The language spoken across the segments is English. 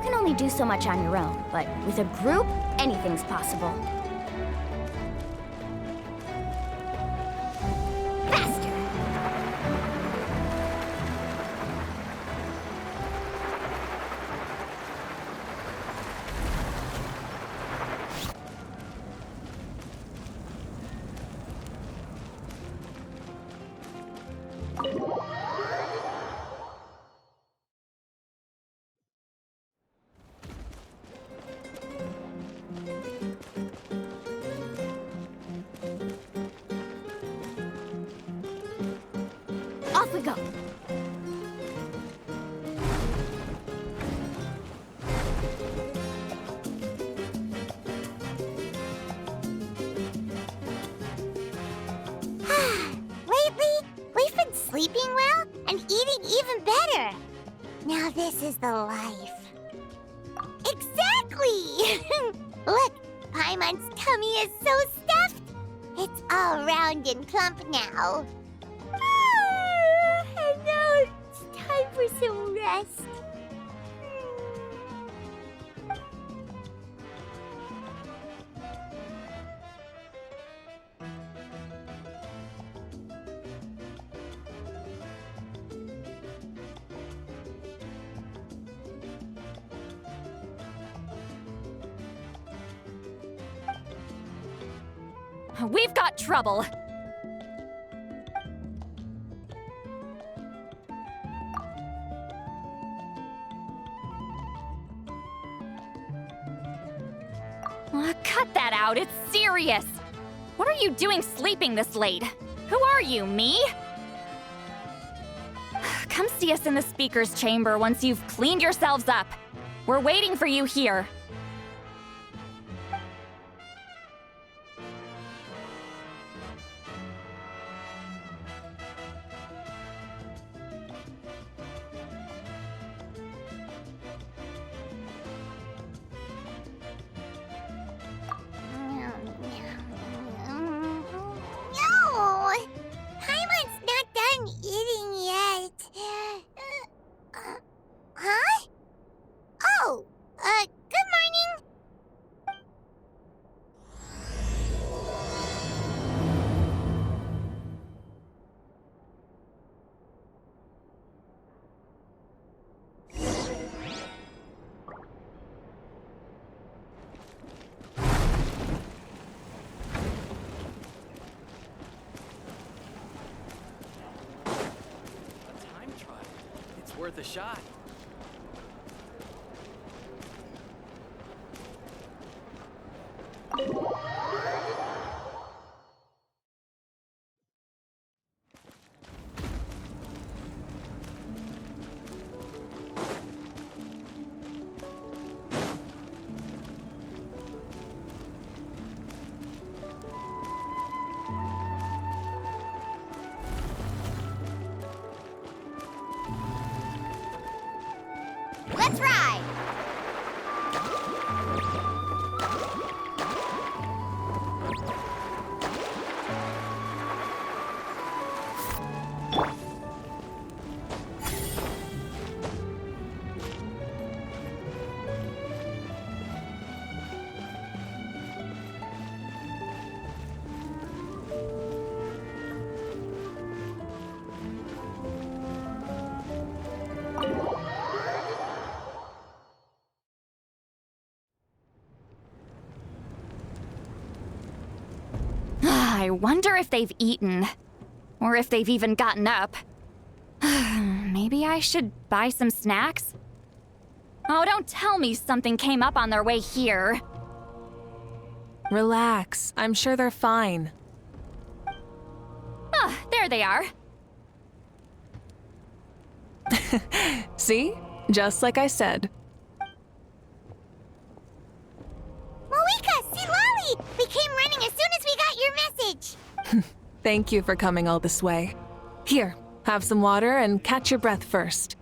can only do so much on your own, but with a group, anything's possible. Faster! Off we go. Lately, we've been sleeping well and eating even better. Now this is the life. Exactly! Look, Paimon's tummy is so stuffed. It's all round and plump now. And now it's time for some rest. We've got trouble. Cut that out, it's serious. What are you doing sleeping this late? Who are you, me? Come see us in the speaker's chamber once you've cleaned yourselves up. We're waiting for you here. No! Paimon's not done eating yet. Huh? Oh, good morning. Time trial. It's worth a shot. Let's ride. I wonder if they've eaten. Or if they've even gotten up. Maybe I should buy some snacks? Oh, don't tell me something came up on their way here. Relax. I'm sure they're fine. Ah, there they are. See? Just like I said. Mavuiika, see Lolly! We came running as soon as we got your message. Thank you for coming all this way. Here, have some water and catch your breath first.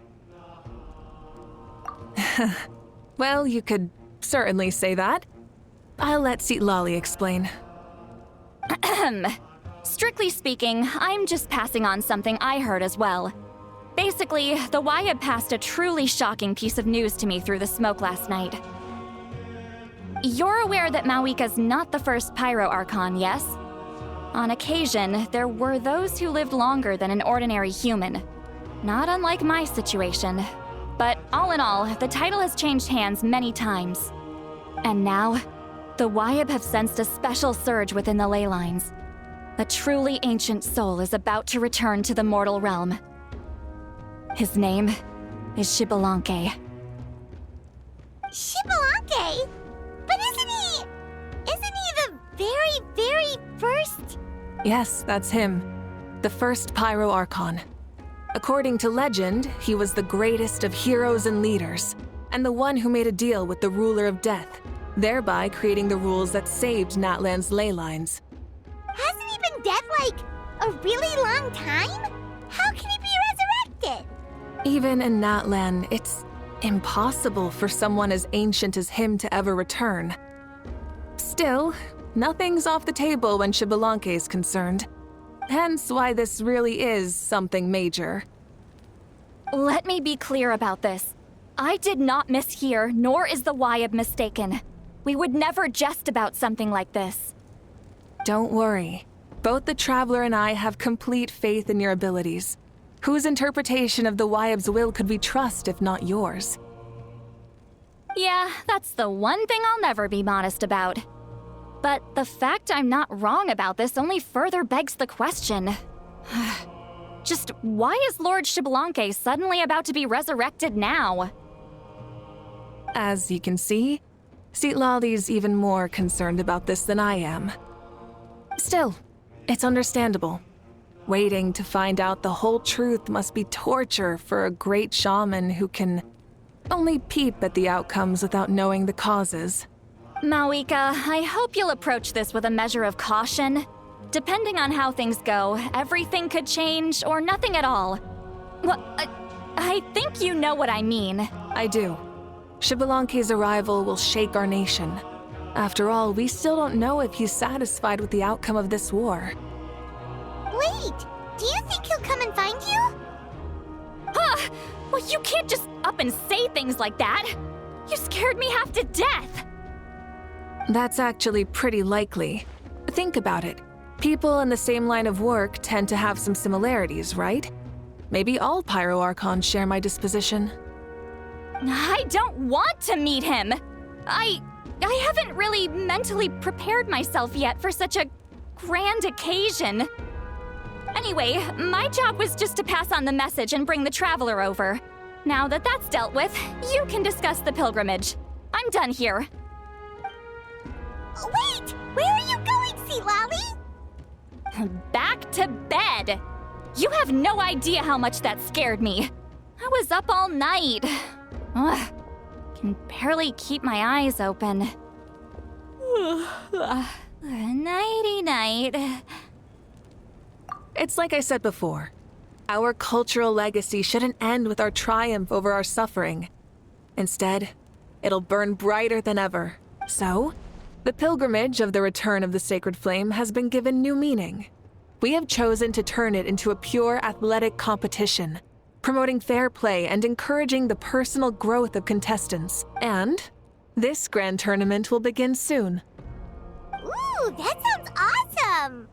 Well, you could certainly say that. I'll let Seat Lolly explain. Strictly speaking, I'm just passing on something I heard as well. Basically, the Wyab passed a truly shocking piece of news to me through the smoke last night. You're aware that Mavuiika's not the first Pyro Archon, yes? On occasion, there were those who lived longer than an ordinary human. Not unlike my situation. But all in all, the title has changed hands many times. And now, the Wyab have sensed a special surge within the ley lines. A truly ancient soul is about to return to the mortal realm. His name is Xbalanque. Xbalanque? But isn't he the very, very first? Yes, that's him. The first Pyro Archon. According to legend, he was the greatest of heroes and leaders, and the one who made a deal with the ruler of death, thereby creating the rules that saved Natlan's ley lines. Hasn't he been dead like a really long time? How can he be resurrected? Even in Natlan, it's impossible for someone as ancient as him to ever return. Still, nothing's off the table when Xbalanque is concerned. Hence why this really is something major. Let me be clear about this. I did not mishear, nor is the Wyab mistaken. We would never jest about something like this. Don't worry. Both the Traveler and I have complete faith in your abilities. Whose interpretation of the Wyab's will could we trust if not yours? Yeah, that's the one thing I'll never be modest about. But the fact I'm not wrong about this only further begs the question. Just why is Lord Xbalanque suddenly about to be resurrected now? As you can see, Citlali's even more concerned about this than I am. Still, it's understandable. Waiting to find out the whole truth must be torture for a great shaman who can only peep at the outcomes without knowing the causes. Mavuiika, I hope you'll approach this with a measure of caution. Depending on how things go, everything could change or nothing at all. Well, I think you know what I mean. I do. Xbalanque's arrival will shake our nation. After all, we still don't know if he's satisfied with the outcome of this war. Wait, do you think he'll come and find you? Huh! Well, you can't just up and say things like that. You scared me half to death. That's actually pretty likely. Think about it. People in the same line of work tend to have some similarities, right? Maybe all Pyro Archons share my disposition. I don't want to meet him. I haven't really mentally prepared myself yet for such a grand occasion. Anyway, my job was just to pass on the message and bring the Traveler over. Now that that's dealt with, you can discuss the pilgrimage. I'm done here. Wait! Where are you going, Citlali? Back to bed! You have no idea how much that scared me. I was up all night. Ugh, can barely keep my eyes open. Nighty-night. It's like I said before. Our cultural legacy shouldn't end with our triumph over our suffering. Instead, it'll burn brighter than ever. So, the pilgrimage of the return of the sacred flame has been given new meaning. We have chosen to turn it into a pure athletic competition, promoting fair play and encouraging the personal growth of contestants. And this grand tournament will begin soon. Ooh, that sounds awesome!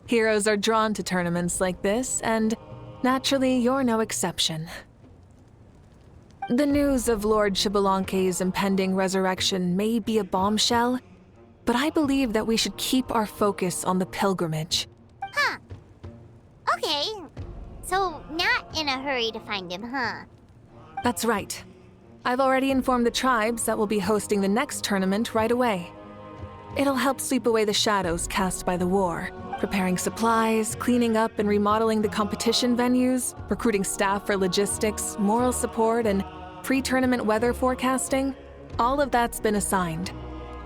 Heroes are drawn to tournaments like this, and naturally, you're no exception. The news of Lord Xbalanque's impending resurrection may be a bombshell, but I believe that we should keep our focus on the pilgrimage. Huh. Okay. So, not in a hurry to find him, huh? That's right. I've already informed the tribes that we'll be hosting the next tournament right away. It'll help sweep away the shadows cast by the war, preparing supplies, cleaning up and remodeling the competition venues, recruiting staff for logistics, moral support, and pre-tournament weather forecasting. All of that's been assigned.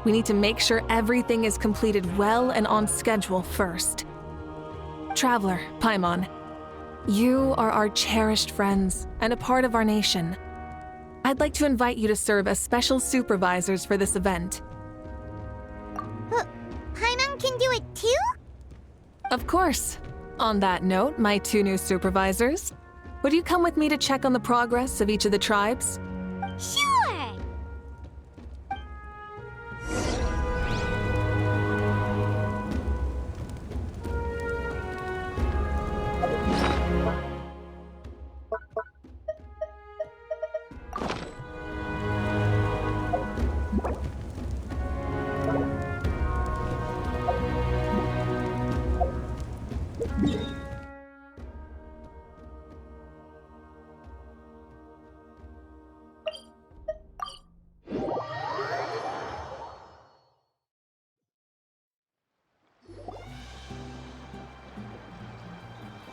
We need to make sure everything is completed well and on schedule first. Traveler, Paimon, you are our cherished friends and a part of our nation. I'd like to invite you to serve as special supervisors for this event. Paimon can do it too? Of course. On that note, my two new supervisors, would you come with me to check on the progress of each of the tribes? Sure!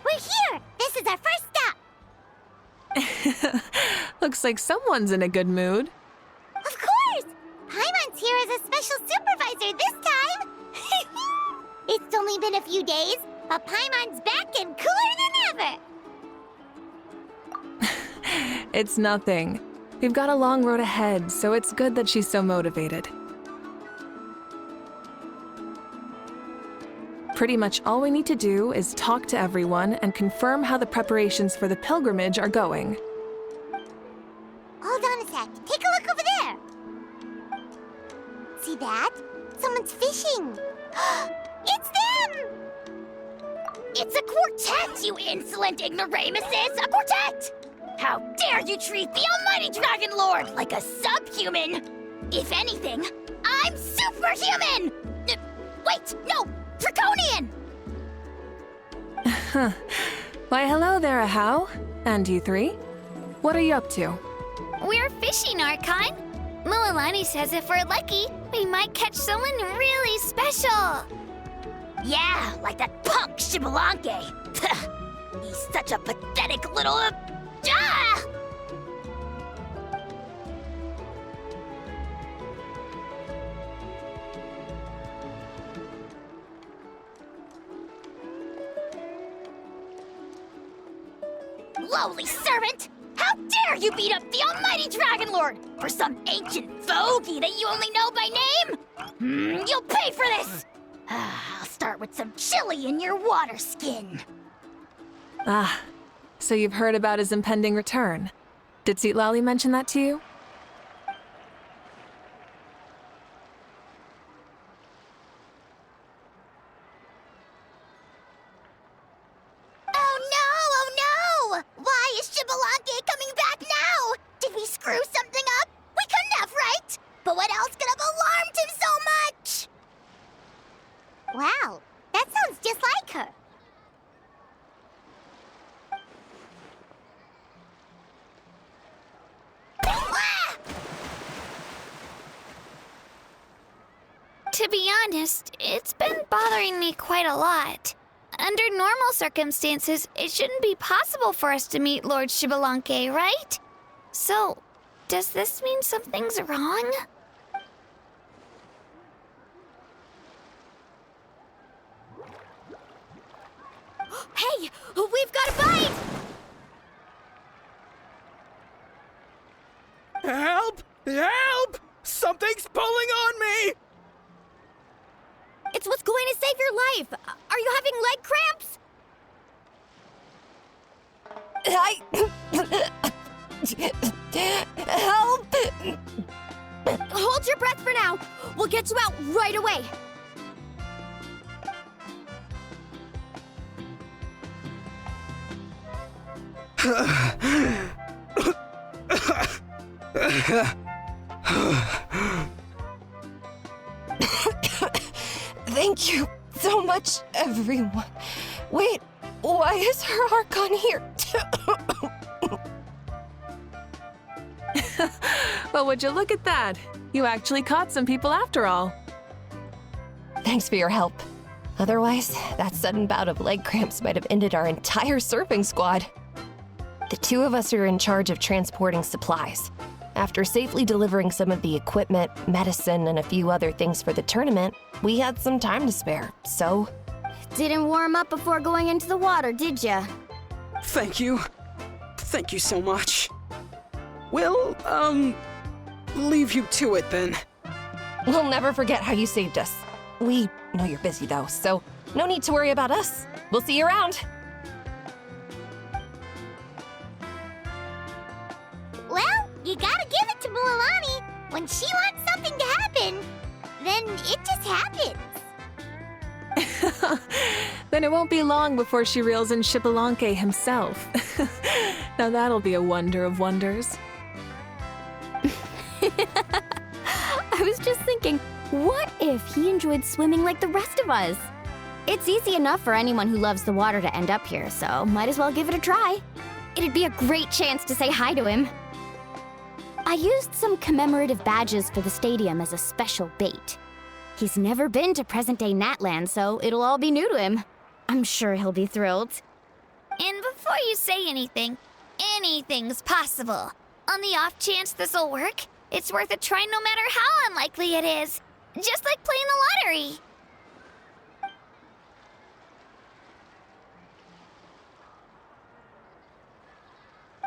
We're here! This is our first stop! Looks like someone's in a good mood. Of course! Paimon's here as a special supervisor this time! It's only been a few days, but Paimon's back and cooler than ever! It's nothing. We've got a long road ahead, so it's good that she's so motivated. Pretty much all we need to do is talk to everyone and confirm how the preparations for the pilgrimage are going. Hold on a sec. Take a look over there. See that? Someone's fishing. It's them! It's a quartet, you insolent ignoramuses! A quartet! How dare you treat the almighty Dragon Lord like a subhuman! If anything, I'm superhuman! Wait, no! Draconian! Why, hello there, Ahau. And you three? What are you up to? We're fishing, Archon. Mulalani says if we're lucky, we might catch someone really special. Yeah, like that punk Shibalanke. He's such a pathetic little... Lowly servant! How dare you beat up the almighty Dragon Lord for some ancient fogey that you only know by name? You'll pay for this! I'll start with some chili in your water skin. Ah, so you've heard about his impending return. Did Lali mention that to you? Oh no! Why is Shibalanke coming back now? Did we screw something up? We couldn't have, right? But what else could have alarmed him so much? Wow, that sounds just like her. To be honest, it's been bothering me quite a lot. Under normal circumstances, it shouldn't be possible for us to meet Lord Shibalanke, right? So, does this mean something's wrong? Hey, we've got a bite! Help! Help! Something's pulling on me! It's what's going to save your life! Are you having leg cramps? Help! Hold your breath for now. We'll get you out right away. Thank you so much, everyone. Wait, why is her Archon here? Well, would you look at that? You actually caught some people after all. Thanks for your help. Otherwise, that sudden bout of leg cramps might have ended our entire surfing squad. The two of us are in charge of transporting supplies. After safely delivering some of the equipment, medicine, and a few other things for the tournament, we had some time to spare, so... Didn't warm up before going into the water, did ya? Thank you. Thank you so much. We'll, leave you to it then. We'll never forget how you saved us. We know you're busy though, so no need to worry about us. We'll see you around. When she wants something to happen, then it just happens. Then it won't be long before she reels in Xbalanque himself. Now that'll be a wonder of wonders. I was just thinking, what if he enjoyed swimming like the rest of us? It's easy enough for anyone who loves the water to end up here, so might as well give it a try. It'd be a great chance to say hi to him. I used some commemorative badges for the stadium as a special bait. He's never been to present-day Natland, so it'll all be new to him. I'm sure he'll be thrilled. And before you say anything, anything's possible. On the off chance this'll work, it's worth a try no matter how unlikely it is. Just like playing the lottery.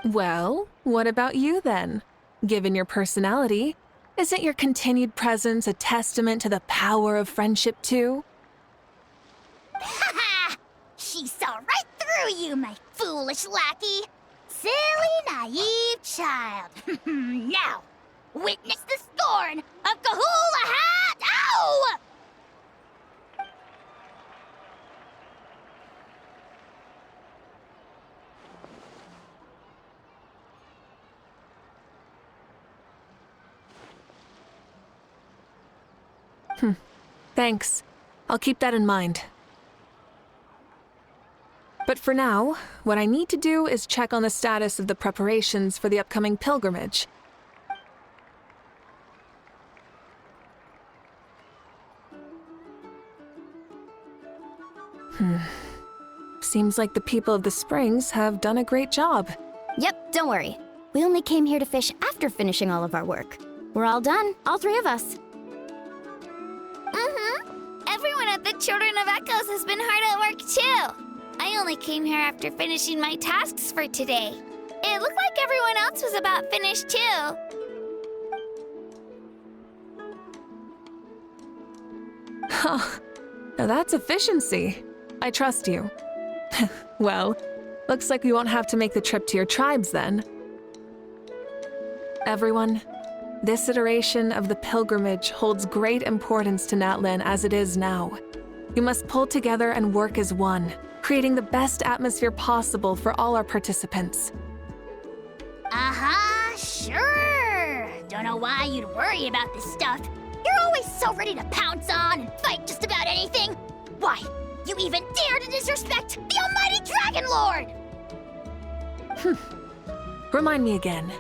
Well, what about you then? Given your personality, isn't your continued presence a testament to the power of friendship too? Ha! She saw right through you, my foolish lackey. Silly, naive child. Now, witness the scorn of Kahula Hat! Ow! Thanks. I'll keep that in mind. But for now, what I need to do is check on the status of the preparations for the upcoming pilgrimage. Seems like the people of the Springs have done a great job. Yep, don't worry. We only came here to fish after finishing all of our work. We're all done, all three of us. Everyone at the Children of Echoes has been hard at work too. I only came here after finishing my tasks for today. It looked like everyone else was about finished too. Now that's efficiency. I trust you. Well, looks like we won't have to make the trip to your tribes then. Everyone, this iteration of the pilgrimage holds great importance to Natlan as it is now. We must pull together and work as one, creating the best atmosphere possible for all our participants. Sure. Don't know why you'd worry about this stuff. You're always so ready to pounce on and fight just about anything. Why, you even dare to disrespect the almighty Dragon Lord! Remind me again,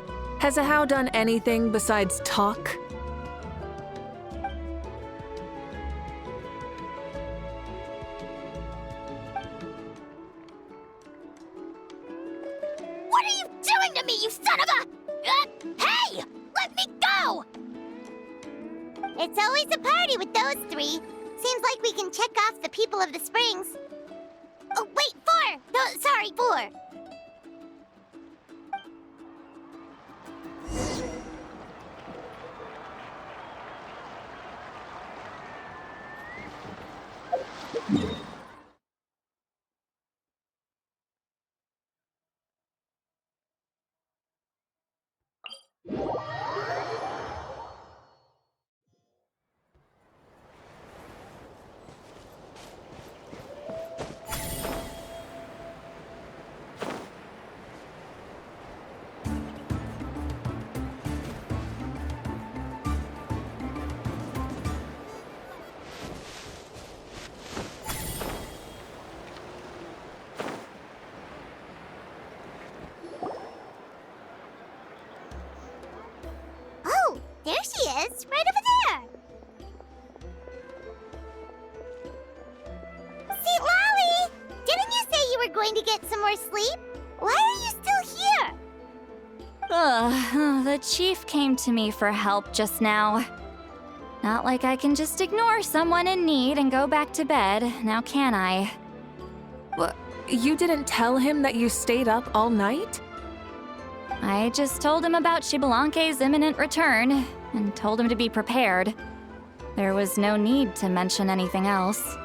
has Ahau done anything besides talk? What are you doing to me, you son of a... hey! Let me go! It's always a party with those three. Seems like we can check off the people of the Springs. Oh, wait, 4! No, sorry, 4. Oh, there she is, right over there. See, Lolly, didn't you say you were going to get some more sleep? Why are you still here? The chief came to me for help just now. Not like I can just ignore someone in need and go back to bed, now can I? You didn't tell him that you stayed up all night? I just told him about Xbalanque's imminent return, and told him to be prepared. There was no need to mention anything else.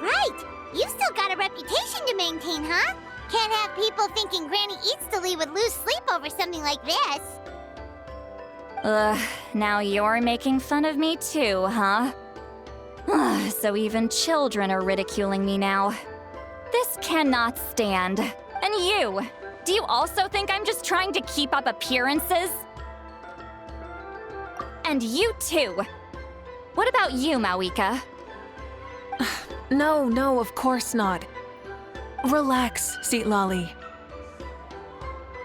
Right, you've still got a reputation to maintain, huh? Can't have people thinking Granny Eatstily would lose sleep over something like this. Now you're making fun of me too, huh? So even children are ridiculing me now. This cannot stand. And you! Do you also think I'm just trying to keep up appearances? And you too! What about you, Mavuiika? No, of course not. Relax, Seat Lolly.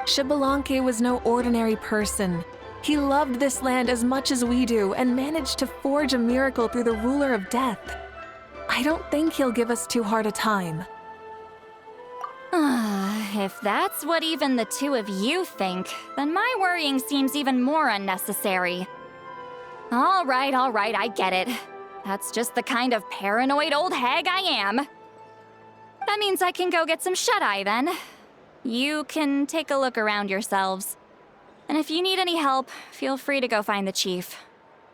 Xbalanque was no ordinary person. He loved this land as much as we do and managed to forge a miracle through the ruler of death. I don't think he'll give us too hard a time. If that's what even the two of you think, then my worrying seems even more unnecessary. All right, I get it. That's just the kind of paranoid old hag I am. That means I can go get some shut-eye then. You can take a look around yourselves. And if you need any help, feel free to go find the chief.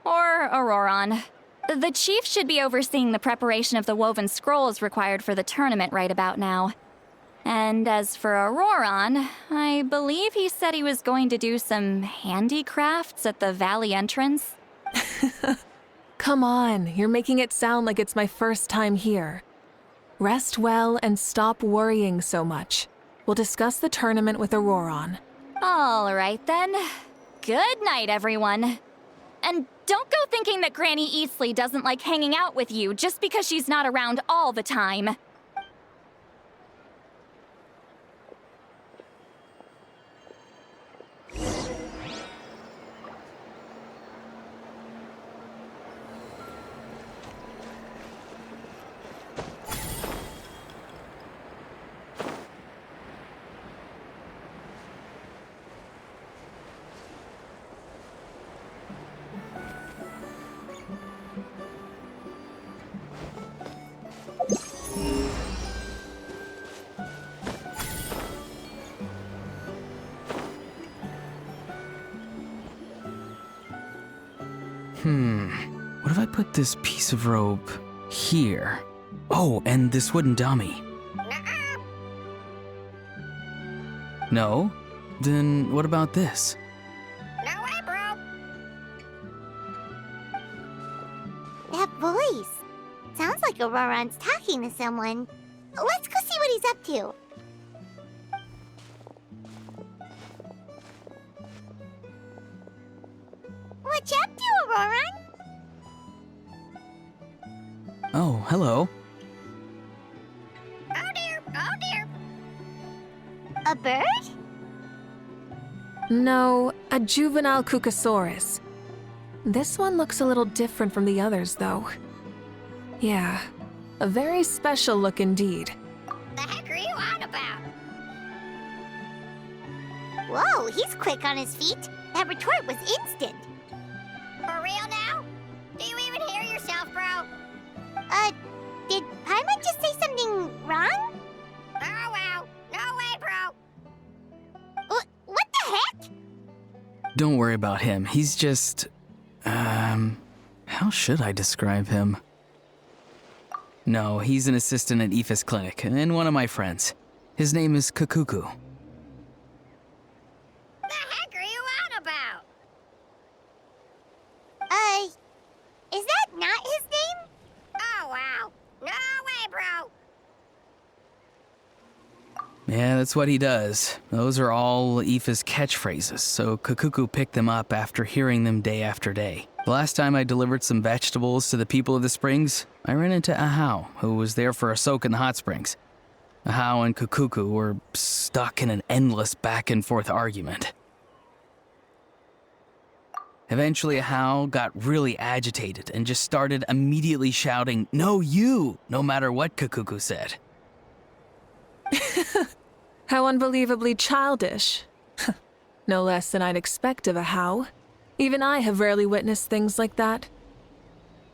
Or Auroron. The chief should be overseeing the preparation of the woven scrolls required for the tournament right about now. And as for Auroron, I believe he said he was going to do some handicrafts at the valley entrance. Come on, you're making it sound like it's my first time here. Rest well and stop worrying so much. We'll discuss the tournament with Auroron. All right then. Good night, everyone. And don't go thinking that Granny Eastley doesn't like hanging out with you just because she's not around all the time. What if I put this piece of rope here? Oh, and this wooden dummy. No? Then what about this? No way, bro. That voice. Sounds like Auroron's talking to someone. Let's go see what he's up to. What you up to, Auroron? Oh, hello. Oh dear. A bird? No, a juvenile Cucosaurus. This one looks a little different from the others, though. Yeah, a very special look indeed. The heck are you on about? Whoa, he's quick on his feet. That retort was instant. For real now? Do you even hear yourself, bro? Did Paimon just say something wrong? Oh, wow. No way, bro. What the heck? Don't worry about him. He's just... how should I describe him? No, he's an assistant at Aoife's clinic, and one of my friends. His name is Kakuku. The heck are you on about? Is that not his name? Oh, wow. No way, bro. Yeah, that's what he does. Those are all Aoife's catchphrases, so Kakuku picked them up after hearing them day after day. The last time I delivered some vegetables to the people of the springs, I ran into Ahau, who was there for a soak in the hot springs. Ahau and Kakuku were stuck in an endless back-and-forth argument. Eventually, Ahau got really agitated and just started immediately shouting, "No, you!" no matter what Kakuku said. How unbelievably childish. No less than I'd expect of Ahau. Even I have rarely witnessed things like that.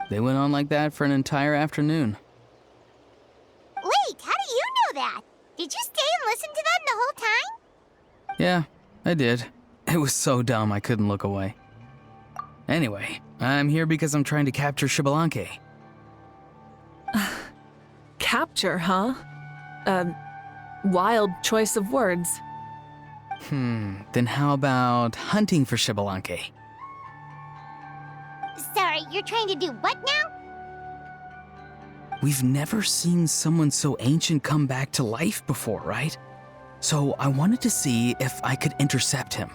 They went on like that for an entire afternoon. Wait, how do you know that? Did you stay and listen to them the whole time? Yeah, I did. It was so dumb I couldn't look away. Anyway, I'm here because I'm trying to capture Xbalanque. Capture, huh? Wild choice of words. Then how about hunting for Xbalanque? You're trying to do what now? We've never seen someone so ancient come back to life before, right? So I wanted to see if I could intercept him.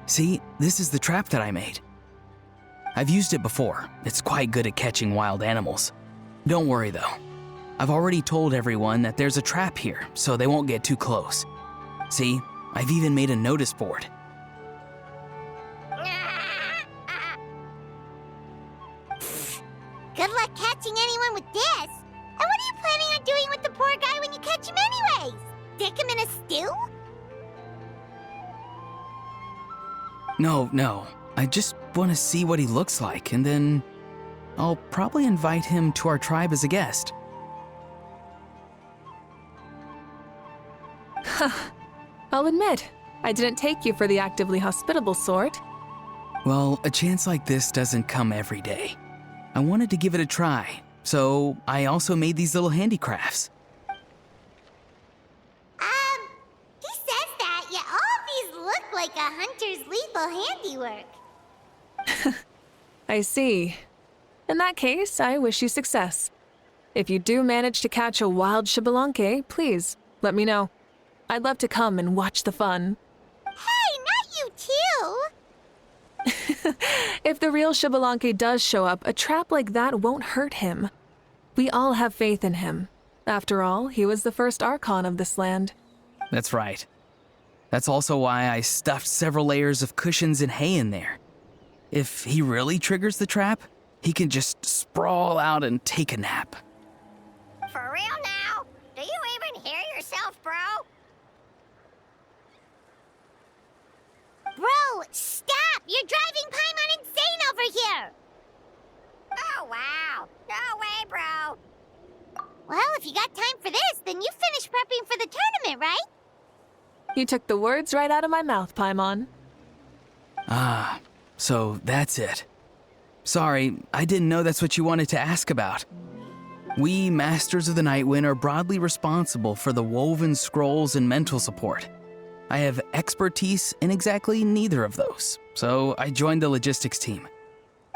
See, this is the trap that I made. I've used it before. It's quite good at catching wild animals. Don't worry though. I've already told everyone that there's a trap here, so they won't get too close. See, I've even made a notice board. Good luck catching anyone with this. And what are you planning on doing with the poor guy when you catch him anyways? Stick him in a stew? No. I just want to see what he looks like, and then I'll probably invite him to our tribe as a guest. I'll admit, I didn't take you for the actively hospitable sort. Well, a chance like this doesn't come every day. I wanted to give it a try, so I also made these little handicrafts. He says that, yet all of these look like a hunter's lethal handiwork. I see. In that case, I wish you success. If you do manage to catch a wild Xbalanque, please, let me know. I'd love to come and watch the fun. Hey, not you too! If the real Xbalanque does show up, a trap like that won't hurt him. We all have faith in him. After all, he was the first Archon of this land. That's right. That's also why I stuffed several layers of cushions and hay in there. If he really triggers the trap, he can just sprawl out and take a nap. For real now? Do you even hear yourself, bro? Bro, stop! You're driving Paimon insane over here! Oh, wow. No way, bro. Well, if you got time for this, then you finished prepping for the tournament, right? You took the words right out of my mouth, Paimon. Ah, so that's it. Sorry, I didn't know that's what you wanted to ask about. We, Masters of the Nightwind, are broadly responsible for the woven scrolls and mental support. I have expertise in exactly neither of those, so I joined the logistics team.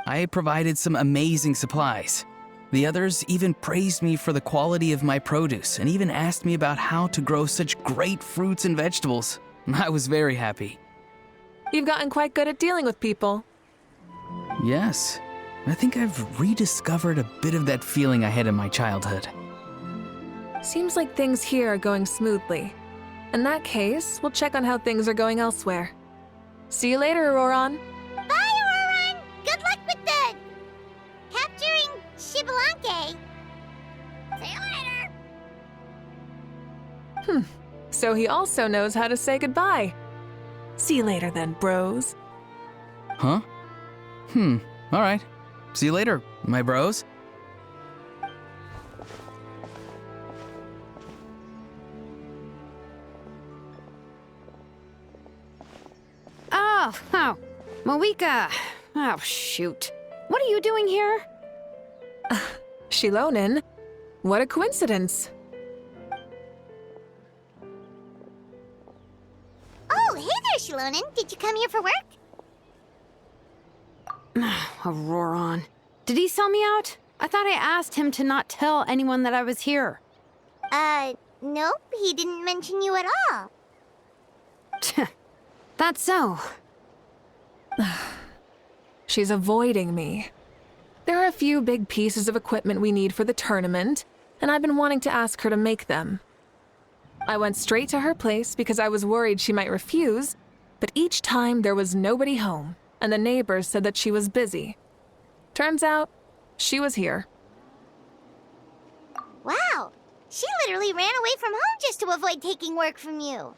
I provided some amazing supplies. The others even praised me for the quality of my produce and even asked me about how to grow such great fruits and vegetables. I was very happy. You've gotten quite good at dealing with people. Yes, I think I've rediscovered a bit of that feeling I had in my childhood. Seems like things here are going smoothly. In that case, we'll check on how things are going elsewhere. See you later, Auroron. Bye, Auroron! Good luck with the... capturing Xbalanque. See you later! So he also knows how to say goodbye. See you later then, bros. Huh? All right. See you later, my bros. Oh, Mavuiika. Oh, shoot. What are you doing here? Shilonen? What a coincidence. Oh, hey there, Shilonen. Did you come here for work? Auroron. Did he sell me out? I thought I asked him to not tell anyone that I was here. Nope. He didn't mention you at all. That's so. She's avoiding me. There are a few big pieces of equipment we need for the tournament, and I've been wanting to ask her to make them. I went straight to her place because I was worried she might refuse, but each time there was nobody home, and the neighbors said that she was busy. Turns out, she was here. Wow. She literally ran away from home just to avoid taking work from you.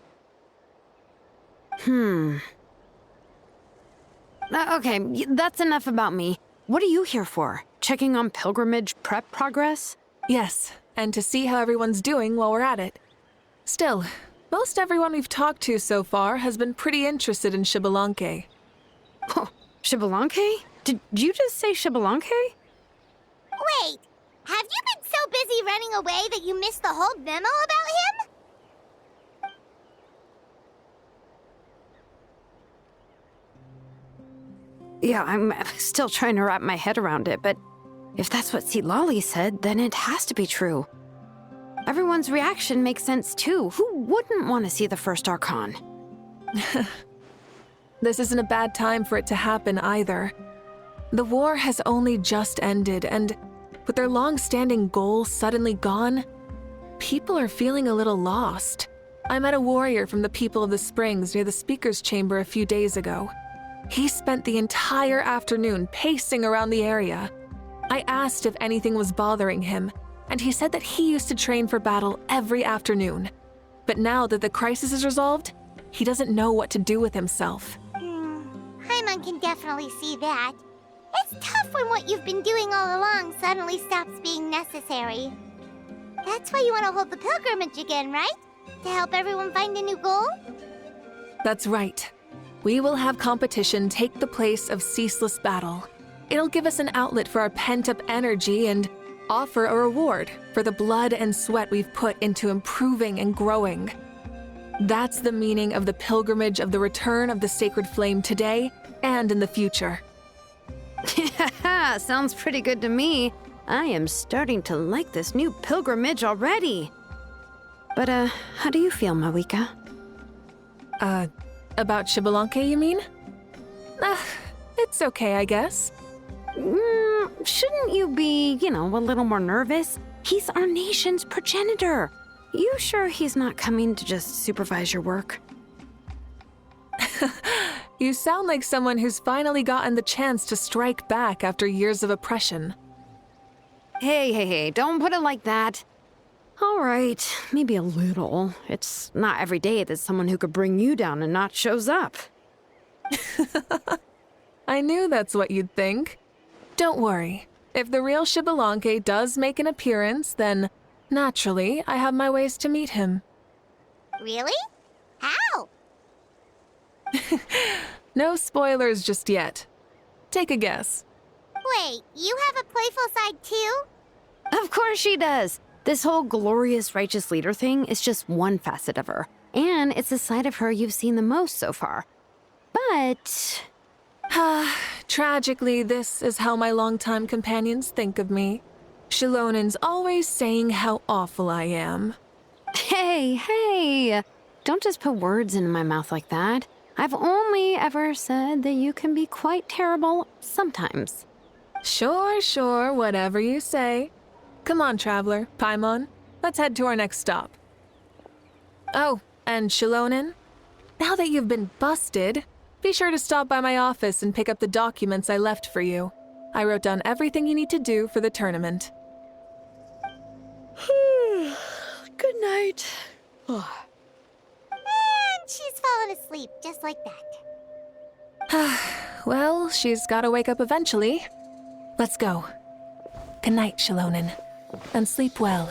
Okay, that's enough about me. What are you here for? Checking on pilgrimage prep progress? Yes, and to see how everyone's doing while we're at it. Still, most everyone we've talked to so far has been pretty interested in Xbalanque. Oh, Xbalanque? Did you just say Xbalanque? Wait, have you been so busy running away that you missed the whole memo about him? Yeah, I'm still trying to wrap my head around it, but if that's what C. Lolly said, then it has to be true. Everyone's reaction makes sense too. Who wouldn't want to see the first Archon? This isn't a bad time for it to happen either. The war has only just ended, and with their long-standing goal suddenly gone, people are feeling a little lost. I met a warrior from the People of the Springs near the Speaker's Chamber a few days ago. He spent the entire afternoon pacing around the area. I asked if anything was bothering him, and he said that he used to train for battle every afternoon. But now that the crisis is resolved, he doesn't know what to do with himself. Paimon can definitely see that. It's tough when what you've been doing all along suddenly stops being necessary. That's why you want to hold the pilgrimage again, right? To help everyone find a new goal? That's right. We will have competition take the place of ceaseless battle. It'll give us an outlet for our pent-up energy and offer a reward for the blood and sweat we've put into improving and growing. That's the meaning of the pilgrimage of the return of the sacred flame today and in the future. Yeah, sounds pretty good to me. I am starting to like this new pilgrimage already. But, how do you feel, Mavuiika? About Xbalanque, you mean? It's okay, I guess. Shouldn't you be, a little more nervous? He's our nation's progenitor. You sure he's not coming to just supervise your work? You sound like someone who's finally gotten the chance to strike back after years of oppression. Hey, don't put it like that. All right, maybe a little. It's not every day that someone who could bring you down a notch shows up. I knew that's what you'd think. Don't worry. If the real Xbalanque does make an appearance, then naturally I have my ways to meet him. Really? How? No spoilers just yet. Take a guess. Wait, you have a playful side too? Of course she does. This whole glorious righteous leader thing is just one facet of her. And it's the side of her you've seen the most so far. But... Tragically, this is how my longtime companions think of me. Shilonin's always saying how awful I am. Hey! Don't just put words into my mouth like that. I've only ever said that you can be quite terrible sometimes. Sure, whatever you say. Come on, traveler, Paimon. Let's head to our next stop. Oh, and Shilonin, now that you've been busted, be sure to stop by my office and pick up the documents I left for you. I wrote down everything you need to do for the tournament. Good night. And she's fallen asleep just like that. Well, she's gotta wake up eventually. Let's go. Good night, Shilonin. And sleep well.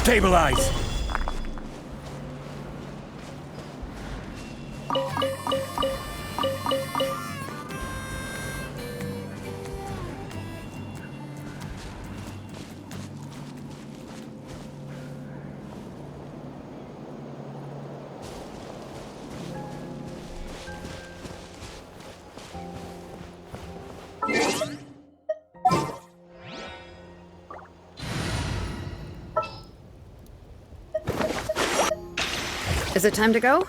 Stabilize! Is it time to go?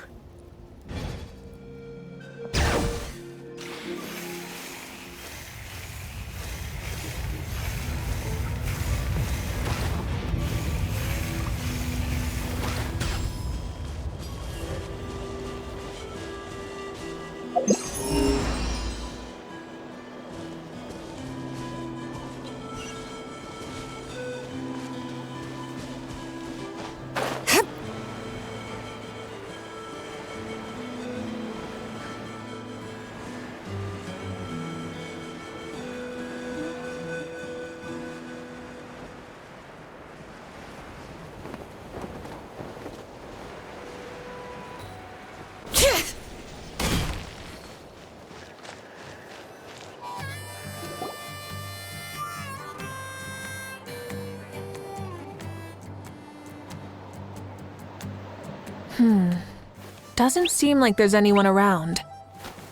Doesn't seem like there's anyone around.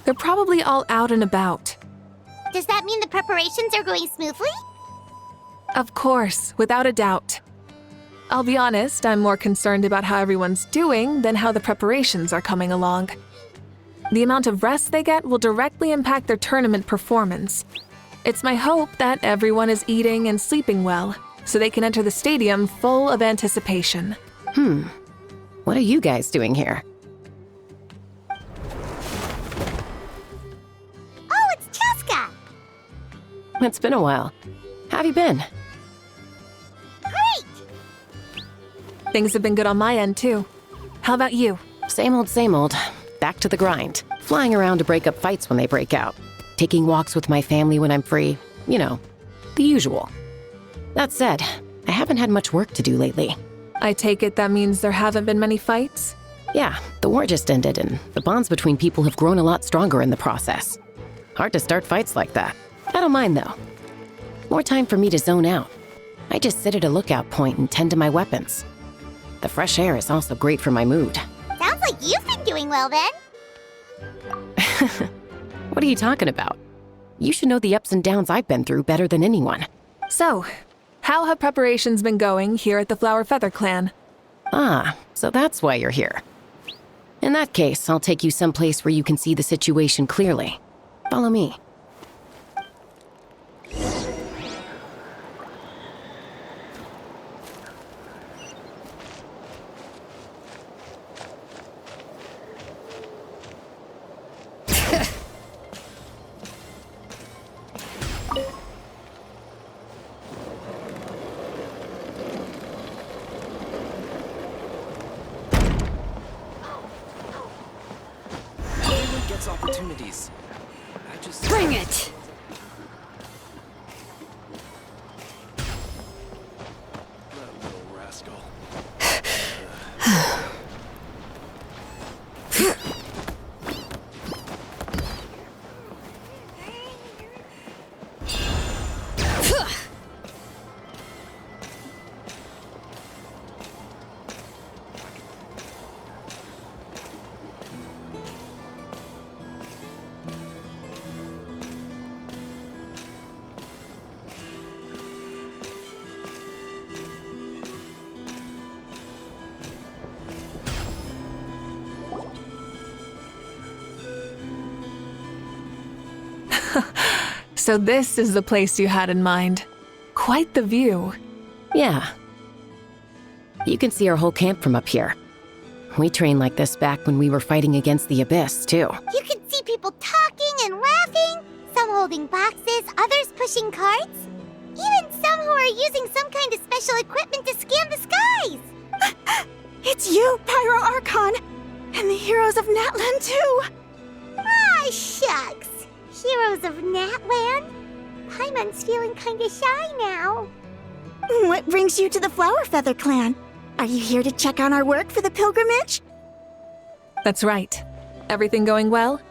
They're probably all out and about. Does that mean the preparations are going smoothly? Of course, without a doubt. I'll be honest, I'm more concerned about how everyone's doing than how the preparations are coming along. The amount of rest they get will directly impact their tournament performance. It's my hope that everyone is eating and sleeping well, so they can enter the stadium full of anticipation. What are you guys doing here? Oh, it's Cheska! It's been a while. How have you been? Great! Things have been good on my end, too. How about you? Same old, same old. Back to the grind. Flying around to break up fights when they break out. Taking walks with my family when I'm free. You know, the usual. That said, I haven't had much work to do lately. I take it that means there haven't been many fights? Yeah, the war just ended, and the bonds between people have grown a lot stronger in the process. Hard to start fights like that. I don't mind, though. More time for me to zone out. I just sit at a lookout point and tend to my weapons. The fresh air is also great for my mood. Sounds like you've been doing well then. What are you talking about? You should know the ups and downs I've been through better than anyone. So, how have preparations been going here at the Flower Feather Clan? Ah, so that's why you're here. In that case, I'll take you someplace where you can see the situation clearly. Follow me. Opportunities. Bring it! That little rascal. So this is the place you had in mind. Quite the view. Yeah. You can see our whole camp from up here. We trained like this back when we were fighting against the Abyss, too. You can see people talking and laughing, some holding boxes, others pushing carts. Even some who are using some kind of special equipment to scan the skies. It's you, Pyro Archon, and the heroes of Natlan too. Ah, shucks. Heroes of Natland? Paimon's feeling kinda shy now. What brings you to the Flower Feather Clan? Are you here to check on our work for the pilgrimage? That's right. Everything going well?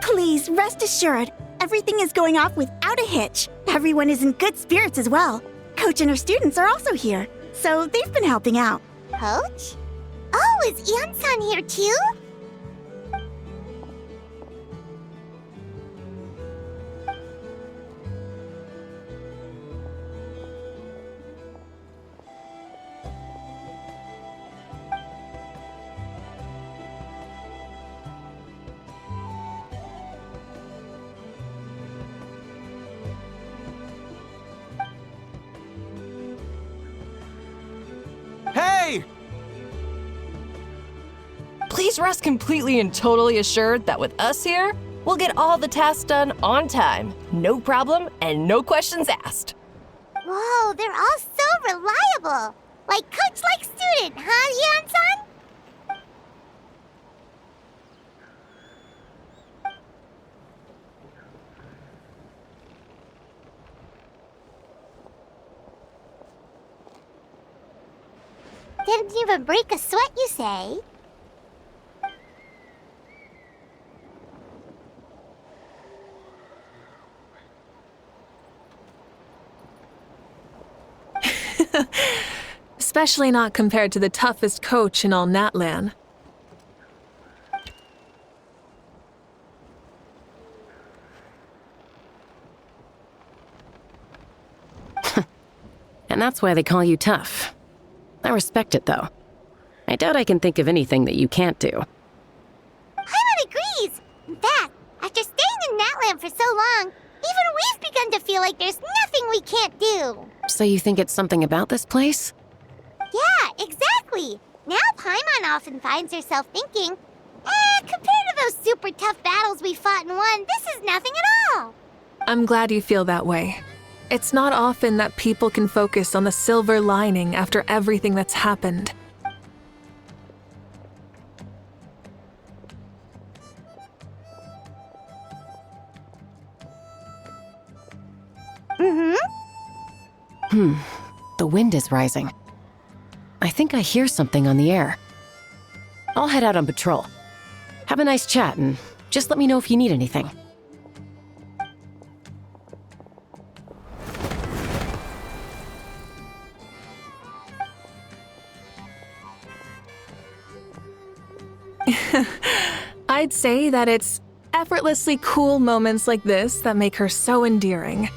Please, rest assured, everything is going off without a hitch. Everyone is in good spirits as well. Coach and her students are also here, so they've been helping out. Coach? Oh, is Ian-san here too? Hey! Please rest completely and totally assured that with us here, we'll get all the tasks done on time. No problem and no questions asked. Whoa, they're all so reliable. Like coach, like student, huh, Ian-san? Didn't even break a sweat, you say? Especially not compared to the toughest coach in all Natlan. And that's why they call you tough. I respect it, though. I doubt I can think of anything that you can't do. Paimon agrees! In fact, after staying in Natlan for so long, even we've begun to feel like there's nothing we can't do. So you think it's something about this place? Yeah, exactly! Now Paimon often finds herself thinking, compared to those super tough battles we fought and won, this is nothing at all! I'm glad you feel that way. It's not often that people can focus on the silver lining after everything that's happened. The wind is rising. I think I hear something on the air. I'll head out on patrol. Have a nice chat and just let me know if you need anything. I'd say that it's effortlessly cool moments like this that make her so endearing.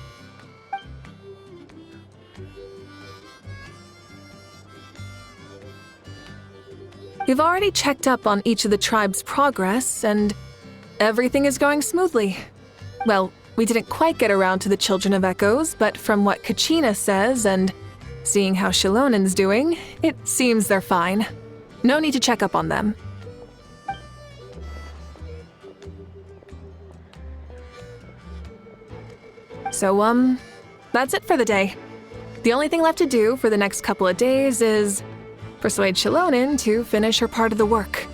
We've already checked up on each of the tribe's progress, and everything is going smoothly. Well, we didn't quite get around to the Children of Echoes, but from what Kachina says and seeing how Shilonen's doing, it seems they're fine. No need to check up on them. So, that's it for the day. The only thing left to do for the next couple of days is persuade Shilonen to finish her part of the work.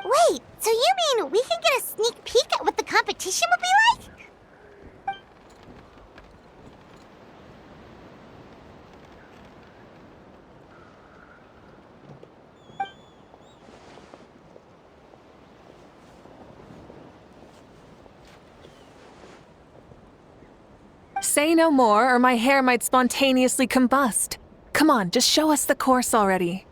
Wait, so you mean we can get a sneak peek at what the competition will be like? Say no more, or my hair might spontaneously combust. Come on, just show us the course already.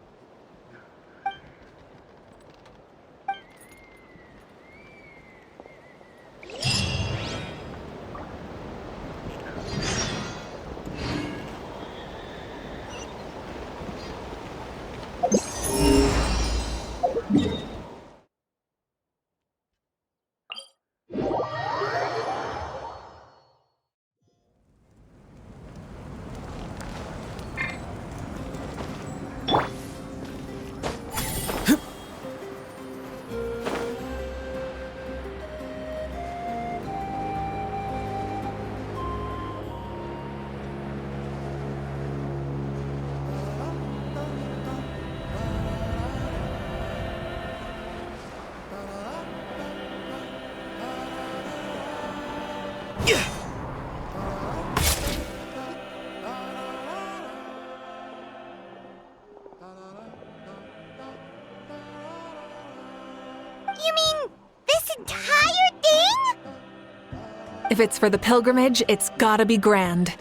If it's for the pilgrimage, it's gotta be grand.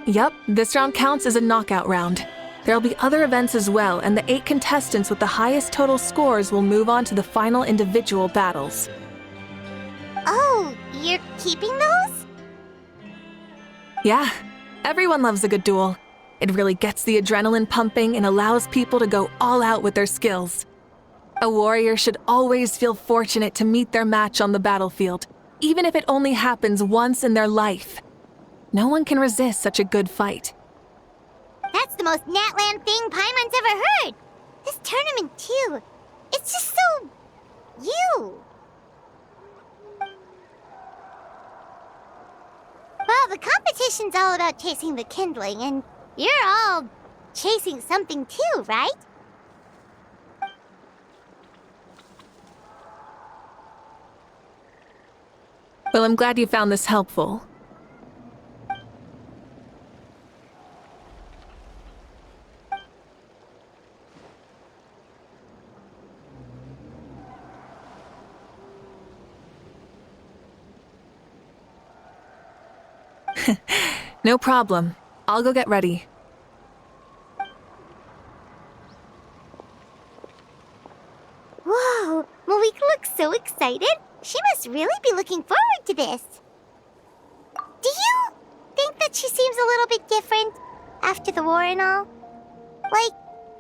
Yup, this round counts as a knockout round. There'll be other events as well, and the 8 contestants with the highest total scores will move on to the final individual battles. Oh, you're keeping those? Yeah, everyone loves a good duel. It really gets the adrenaline pumping and allows people to go all out with their skills. A warrior should always feel fortunate to meet their match on the battlefield, even if it only happens once in their life. No one can resist such a good fight. That's the most Natland thing Paimon's ever heard. This tournament, too. It's just so... you. Well, the competition's all about chasing the kindling, and you're all chasing something too, right? Well, I'm glad you found this helpful. No problem. I'll go get ready. Whoa, Mavuiika looks so excited. She must really be looking forward to this. Do you think that she seems a little bit different after the war and all? Like,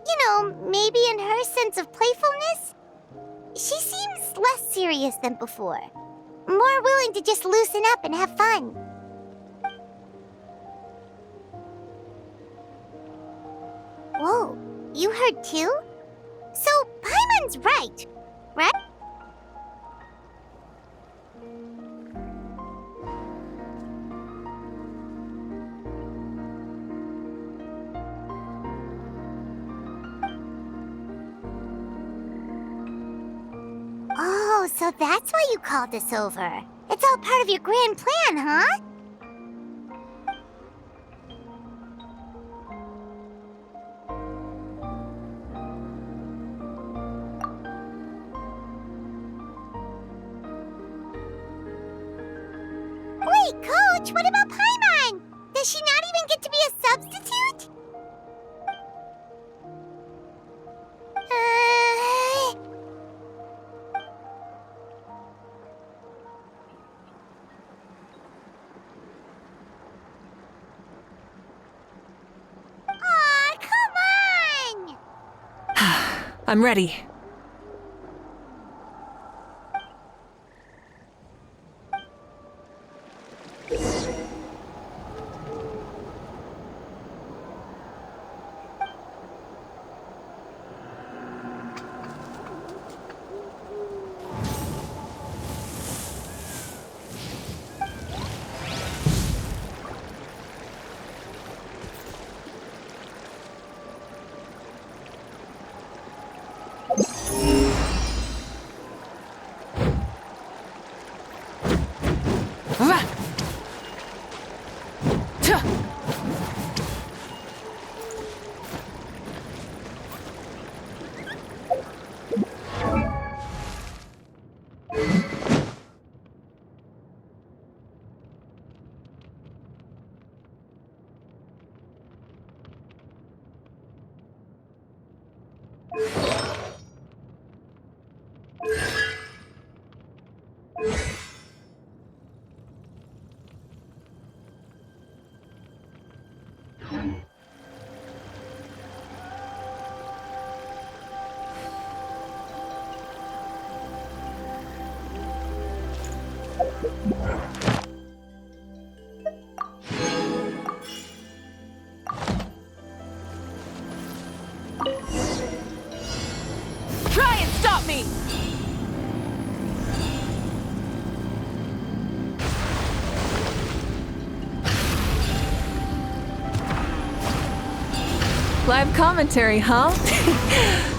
you know, maybe in her sense of playfulness? She seems less serious than before. More willing to just loosen up and have fun. Whoa, you heard too? So, Paimon's right? Oh, so that's why you called us over. It's all part of your grand plan, huh? Wait, Coach, what about Paimon? Does she not even get to be a substitute? Aw, come on! I'm ready. Try and stop me! Live commentary, huh?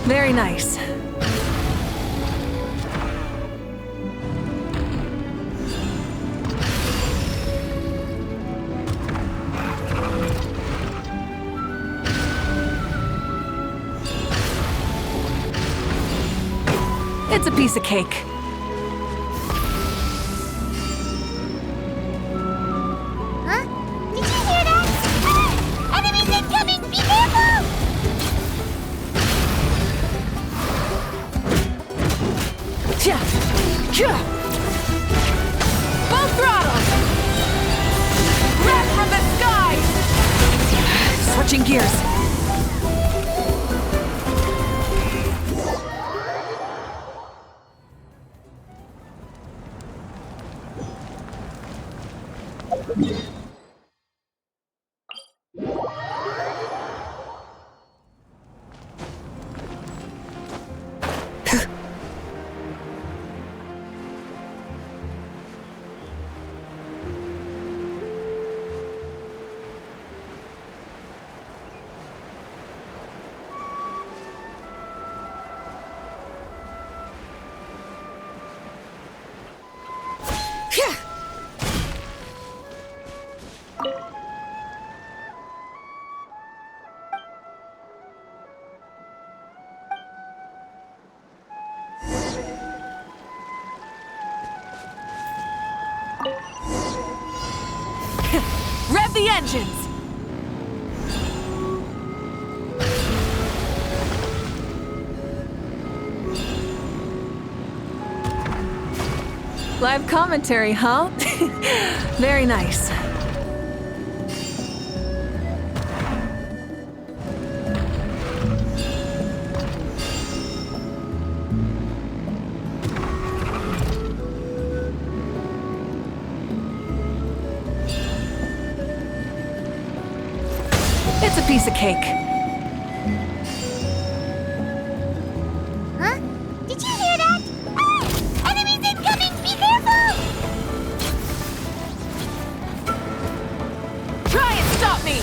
Very nice. It's a piece of cake. Huh? Did you hear that? Ah! Enemies incoming! Be careful! Full throttle! Wrath from the skies! Switching gears. Rev the engines! Live commentary, huh? Very nice. It's a piece of cake. Huh? Did you hear that? Ah! Enemies incoming! Be careful! Try and stop me!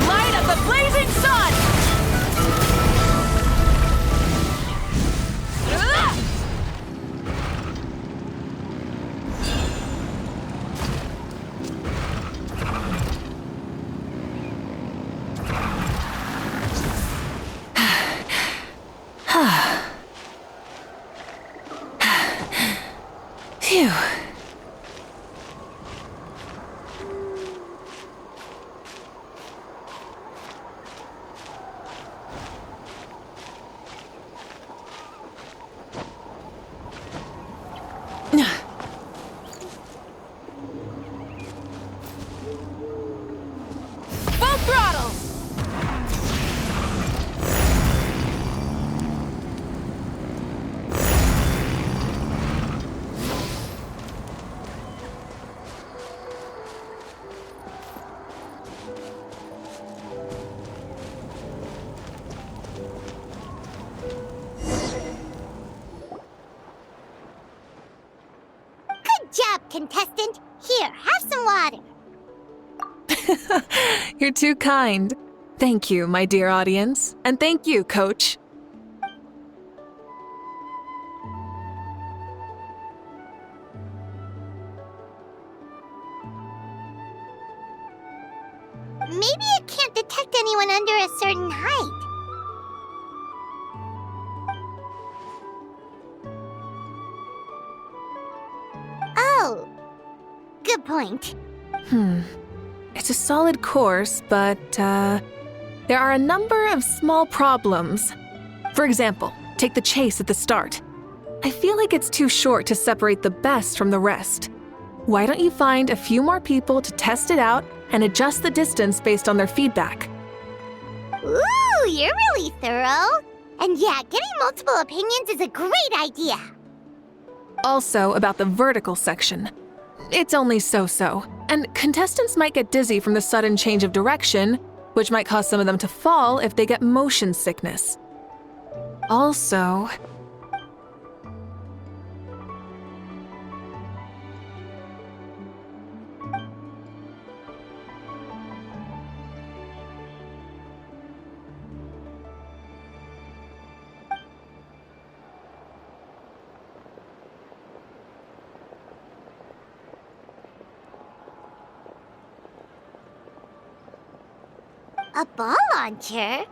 Light up the blazing sun! Phew. Full throttle! Good job, contestant. Here, have some water. You're too kind. Thank you, my dear audience. And thank you, Coach. Maybe it can't detect anyone under a certain height. Oh, good point. It's a solid course, but, there are a number of small problems. For example, take the chase at the start. I feel like it's too short to separate the best from the rest. Why don't you find a few more people to test it out and adjust the distance based on their feedback? Ooh, you're really thorough. And yeah, getting multiple opinions is a great idea. Also, about the vertical section. It's only so-so, and contestants might get dizzy from the sudden change of direction, which might cause some of them to fall if they get motion sickness. Also, A ball launcher?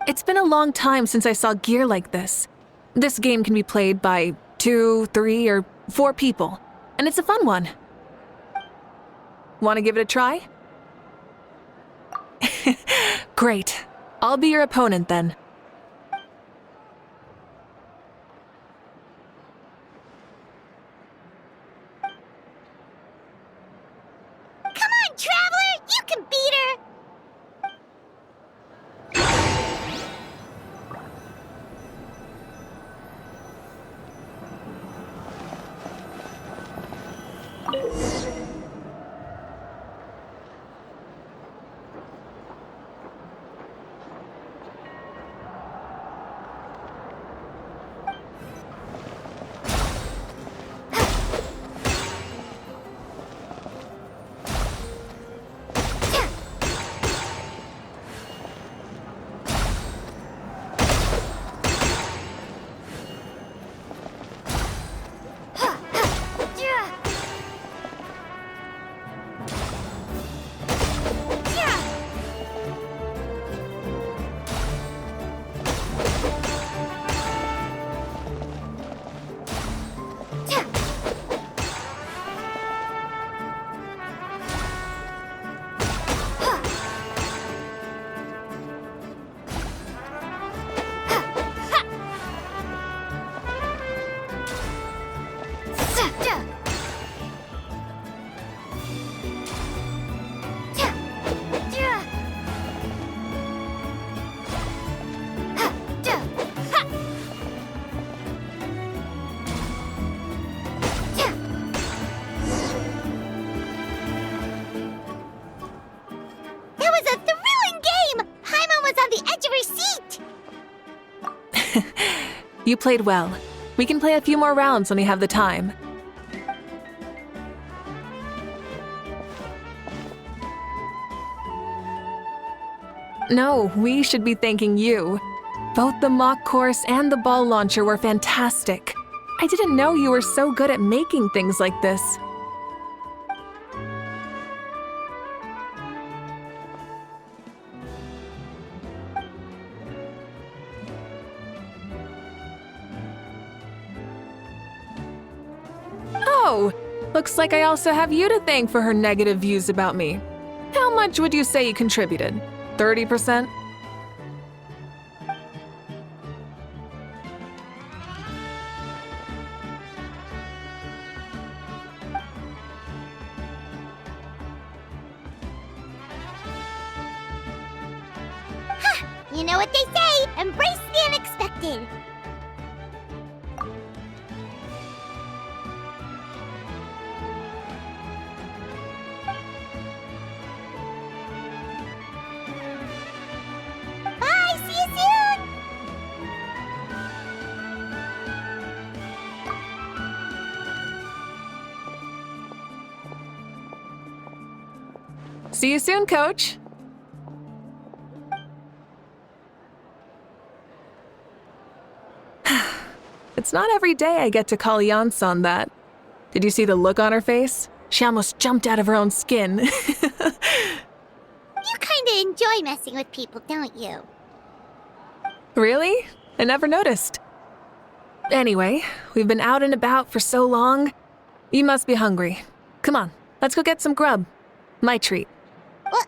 It's been a long time since I saw gear like this. This game can be played by 2, 3, or 4 people, and it's a fun one. Want to give it a try? Great. I'll be your opponent then. Come on, Traveler! You can beat her! That was a thrilling game! Paimon was on the edge of her seat! You played well. We can play a few more rounds when you have the time. No, we should be thanking you. Both the mock course and the ball launcher were fantastic. I didn't know you were so good at making things like this. Oh, looks like I also have you to thank for her negative views about me. How much would you say you contributed? 30%? You know what they say, embrace the unexpected. Bye, see you soon! See you soon, Coach. It's not every day I get to call Yansan that. Did you see the look on her face? She almost jumped out of her own skin. You kinda enjoy messing with people, don't you? Really? I never noticed. Anyway, we've been out and about for so long. You must be hungry. Come on, let's go get some grub. My treat. What?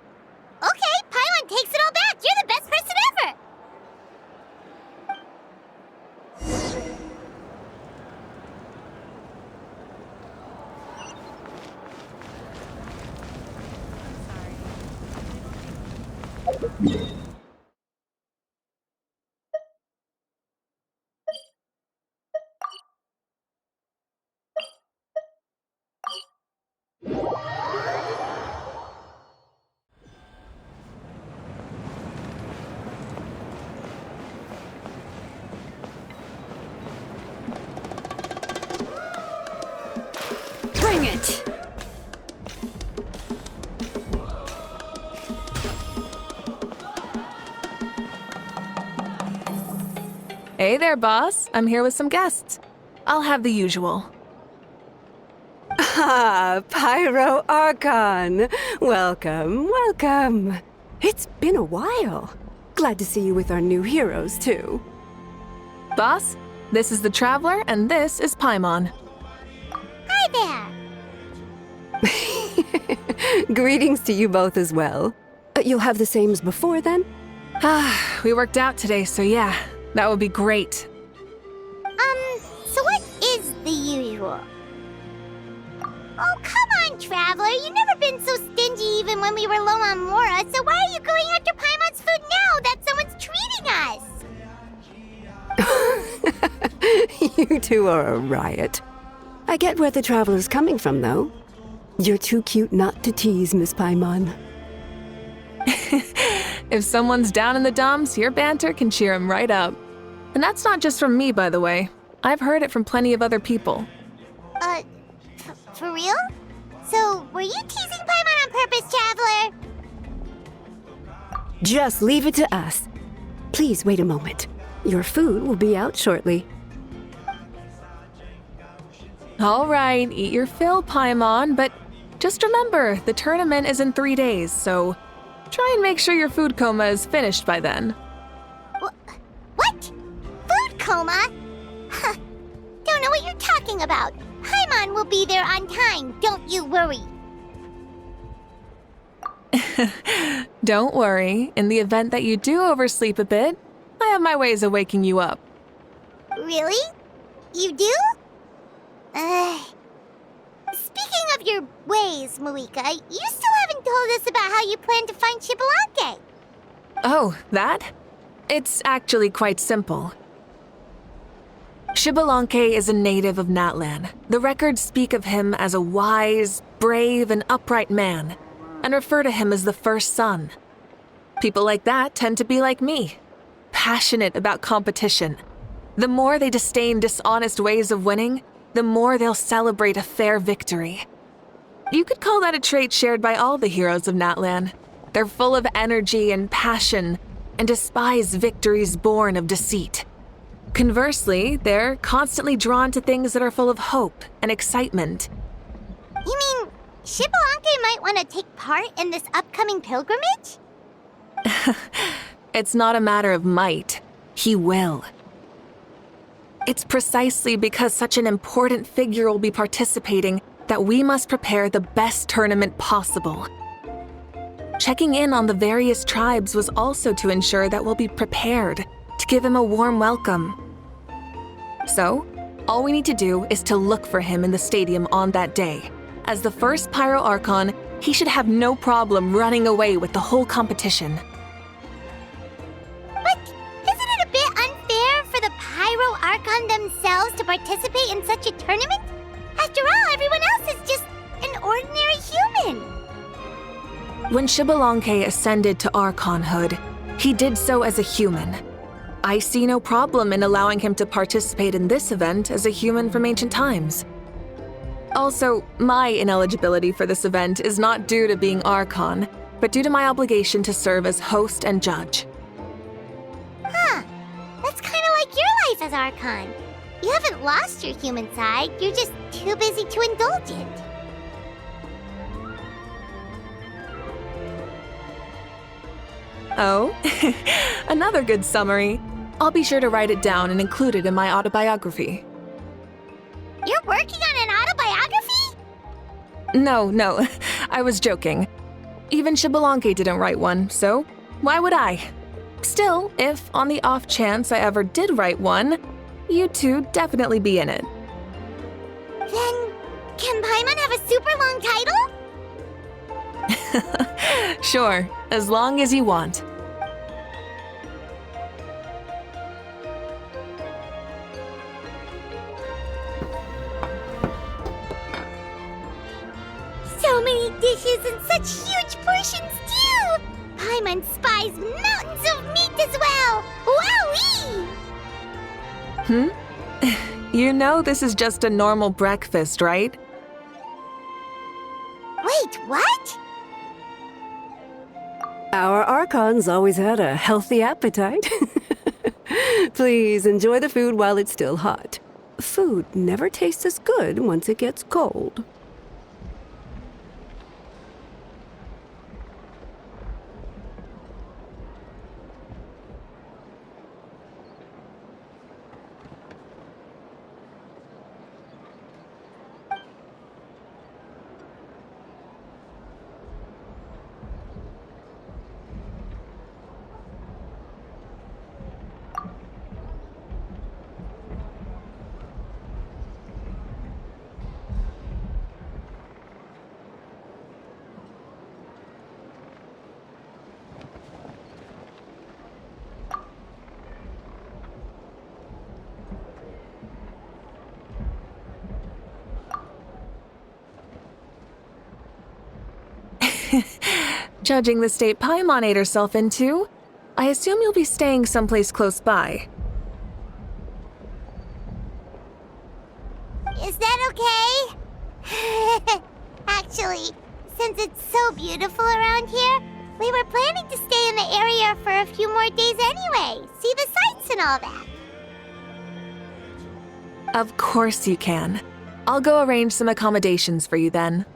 Okay, Paimon takes it all back. You're the best person ever. Bring it! Hey there, boss. I'm here with some guests. I'll have the usual. Ah, Pyro Archon! Welcome, welcome. It's been a while. Glad to see you with our new heroes, too. Boss, this is the Traveler, and this is Paimon. Hi there. Greetings to you both as well. You'll have the same as before, then? We worked out today, so yeah, that would be great. So what is the usual? Oh, come on, Traveler. You've never been so stingy even when we were low on Mora, so why are you going after Paimon's food now that someone's treating us? You two are a riot. I get where the Traveler's coming from, though. You're too cute not to tease, Miss Paimon. If someone's down in the dumps, your banter can cheer him right up. And that's not just from me, by the way. I've heard it from plenty of other people. For real? So, were you teasing Paimon on purpose, Traveler? Just leave it to us. Please wait a moment. Your food will be out shortly. All right, eat your fill, Paimon, but just remember, the tournament is in 3 days, so try and make sure your food coma is finished by then. What? Food coma? Huh. Don't know what you're talking about. Paimon will be there on time, don't you worry. Don't worry, in the event that you do oversleep a bit, I have my ways of waking you up. Really? You do? Speaking of your ways, Mavuiika, you still haven't told us about how you plan to find Xbalanque. Oh, that? It's actually quite simple. Xbalanque is a native of Natlan. The records speak of him as a wise, brave, and upright man, and refer to him as the first son. People like that tend to be like me, passionate about competition. The more they disdain dishonest ways of winning, the more they'll celebrate a fair victory. You could call that a trait shared by all the heroes of Natlan. They're full of energy and passion, and despise victories born of deceit. Conversely, they're constantly drawn to things that are full of hope and excitement. You mean Xbalanque might want to take part in this upcoming pilgrimage? It's not a matter of might. He will. It's precisely because such an important figure will be participating that we must prepare the best tournament possible. Checking in on the various tribes was also to ensure that we'll be prepared to give him a warm welcome. So, all we need to do is to look for him in the stadium on that day. As the first Pyro Archon, he should have no problem running away with the whole competition. But isn't it a bit unfair for the Pyro Archon themselves to participate in such a tournament? After all, everyone else is just an ordinary human. When Xbalanque ascended to Archonhood, he did so as a human. I see no problem in allowing him to participate in this event as a human from ancient times. Also, my ineligibility for this event is not due to being Archon, but due to my obligation to serve as host and judge. Huh. That's kind of like your life as Archon. You haven't lost your human side, you're just too busy to indulge it. Oh, another good summary. I'll be sure to write it down and include it in my autobiography. You're working on an autobiography? No, I was joking. Even Xbalanque didn't write one, so why would I? Still, if on the off chance I ever did write one, you two definitely be in it. Then, can Paimon have a super long title? Sure, as long as you want. So many dishes and such huge portions too! Paimon spies mountains of meat as well! Wowee! You know this is just a normal breakfast, right? Wait, what? Our Archons always had a healthy appetite. Please enjoy the food while it's still hot. Food never tastes as good once it gets cold. Judging the state Paimon ate herself into, I assume you'll be staying someplace close by. Is that okay? Actually, since it's so beautiful around here, we were planning to stay in the area for a few more days anyway. See the sights and all that. Of course you can. I'll go arrange some accommodations for you then.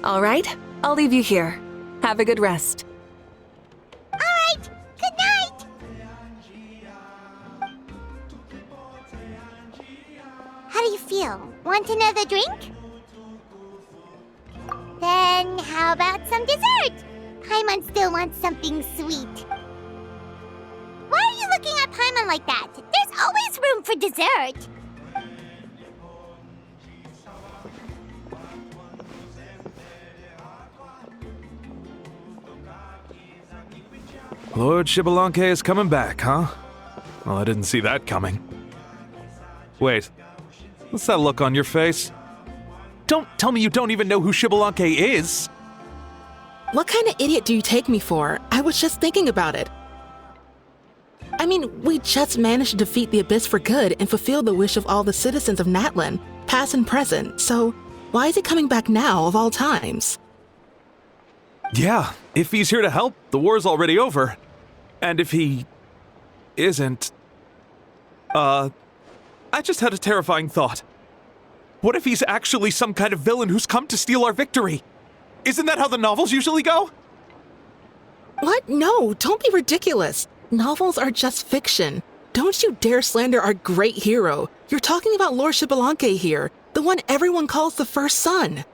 All right, I'll leave you here. Have a good rest. All right, good night. How do you feel? Want another drink? Then how about some dessert? Paimon still wants something sweet. Why are you looking at Paimon like that? There's always room for dessert. Lord Xbalanque is coming back, huh? Well, I didn't see that coming. Wait, what's that look on your face? Don't tell me you don't even know who Xbalanque is! What kind of idiot do you take me for? I was just thinking about it. I mean, we just managed to defeat the Abyss for good and fulfill the wish of all the citizens of Natlan, past and present, so why is he coming back now of all times? Yeah, if he's here to help, the war's already over. And if he isn't... I just had a terrifying thought. What if he's actually some kind of villain who's come to steal our victory? Isn't that how the novels usually go? What? No, don't be ridiculous. Novels are just fiction. Don't you dare slander our great hero. You're talking about Lord Xbalanque here, the one everyone calls the First Son.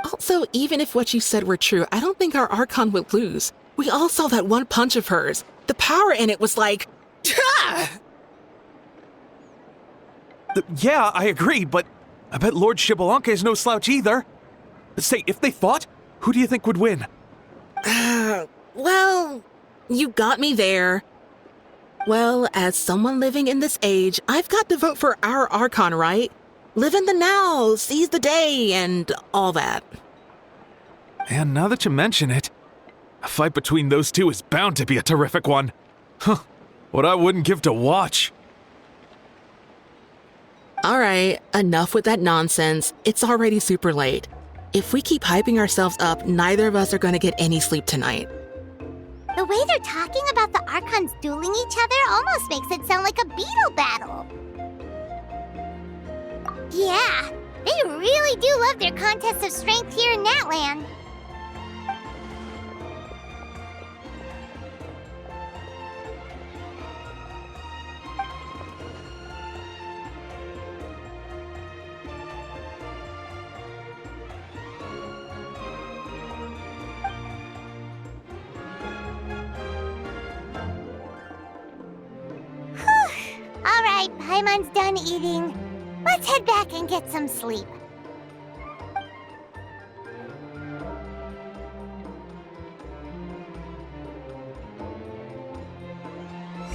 Also, even if what you said were true, I don't think our Archon would lose. We all saw that one punch of hers. The power in it was like... Yeah, I agree, but I bet Lord Xbalanque is no slouch either. Say, if they fought, who do you think would win? Well, you got me there. Well, as someone living in this age, I've got to vote for our Archon, right? Live in the now, seize the day, and all that. And now that you mention it, a fight between those two is bound to be a terrific one. Huh, what I wouldn't give to watch. All right, enough with that nonsense. It's already super late. If we keep hyping ourselves up, neither of us are going to get any sleep tonight. The way they're talking about the Archons dueling each other almost makes it sound like a beetle battle. Yeah, they really do love their contests of strength here in Natlan. All right, Paimon's done eating. Let's head back and get some sleep.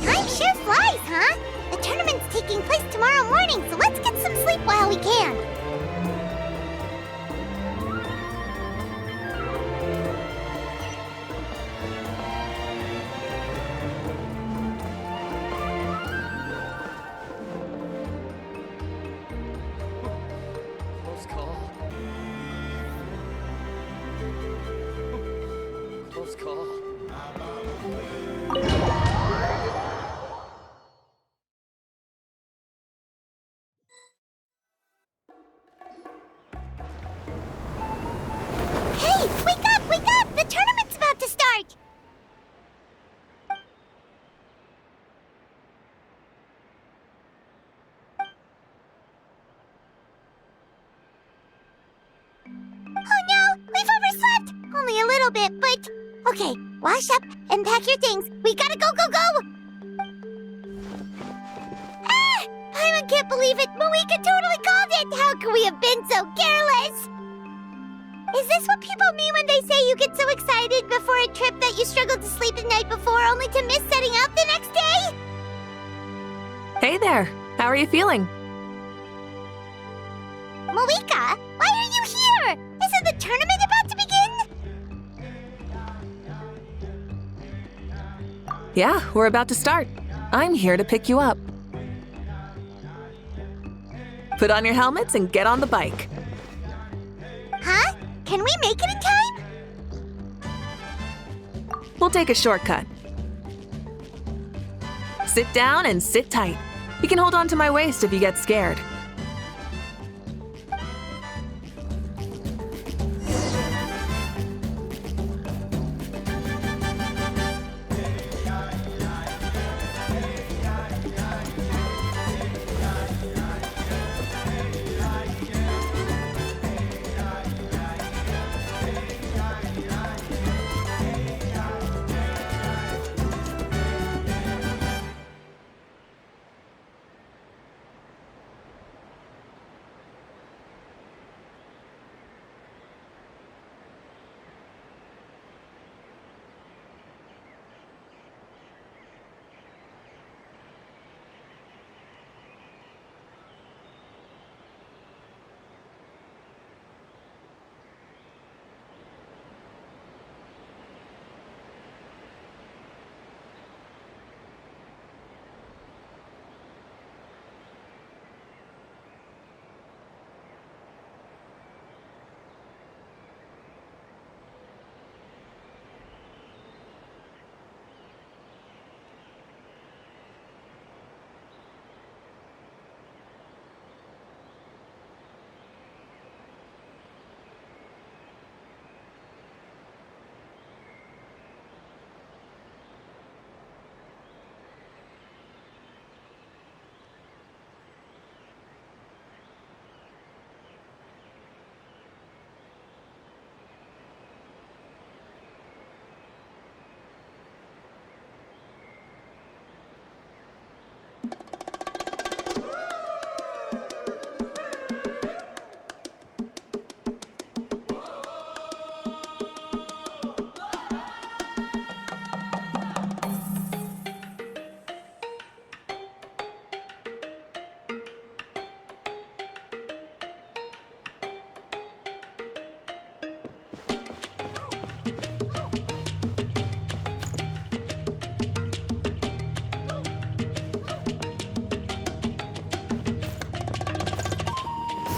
Time sure flies, huh? The tournament's taking place tomorrow morning, so let's get some sleep while we can. Close call. Hey, wake up, wake up! The tournament's about to start! Oh no, we've overslept! Only a little bit, but... Okay, wash up and pack your things. We gotta go, go, go! Ah! I can't believe it! Mavuiika totally called it! How could we have been so careless? Is this what people mean when they say you get so excited before a trip that you struggle to sleep the night before only to miss setting out the next day? Hey there. How are you feeling? Mavuiika, why are you here? Isn't the tournament about to begin? Yeah, we're about to start. I'm here to pick you up. Put on your helmets and get on the bike. Huh? Can we make it in time? We'll take a shortcut. Sit down and sit tight. You can hold on to my waist if you get scared.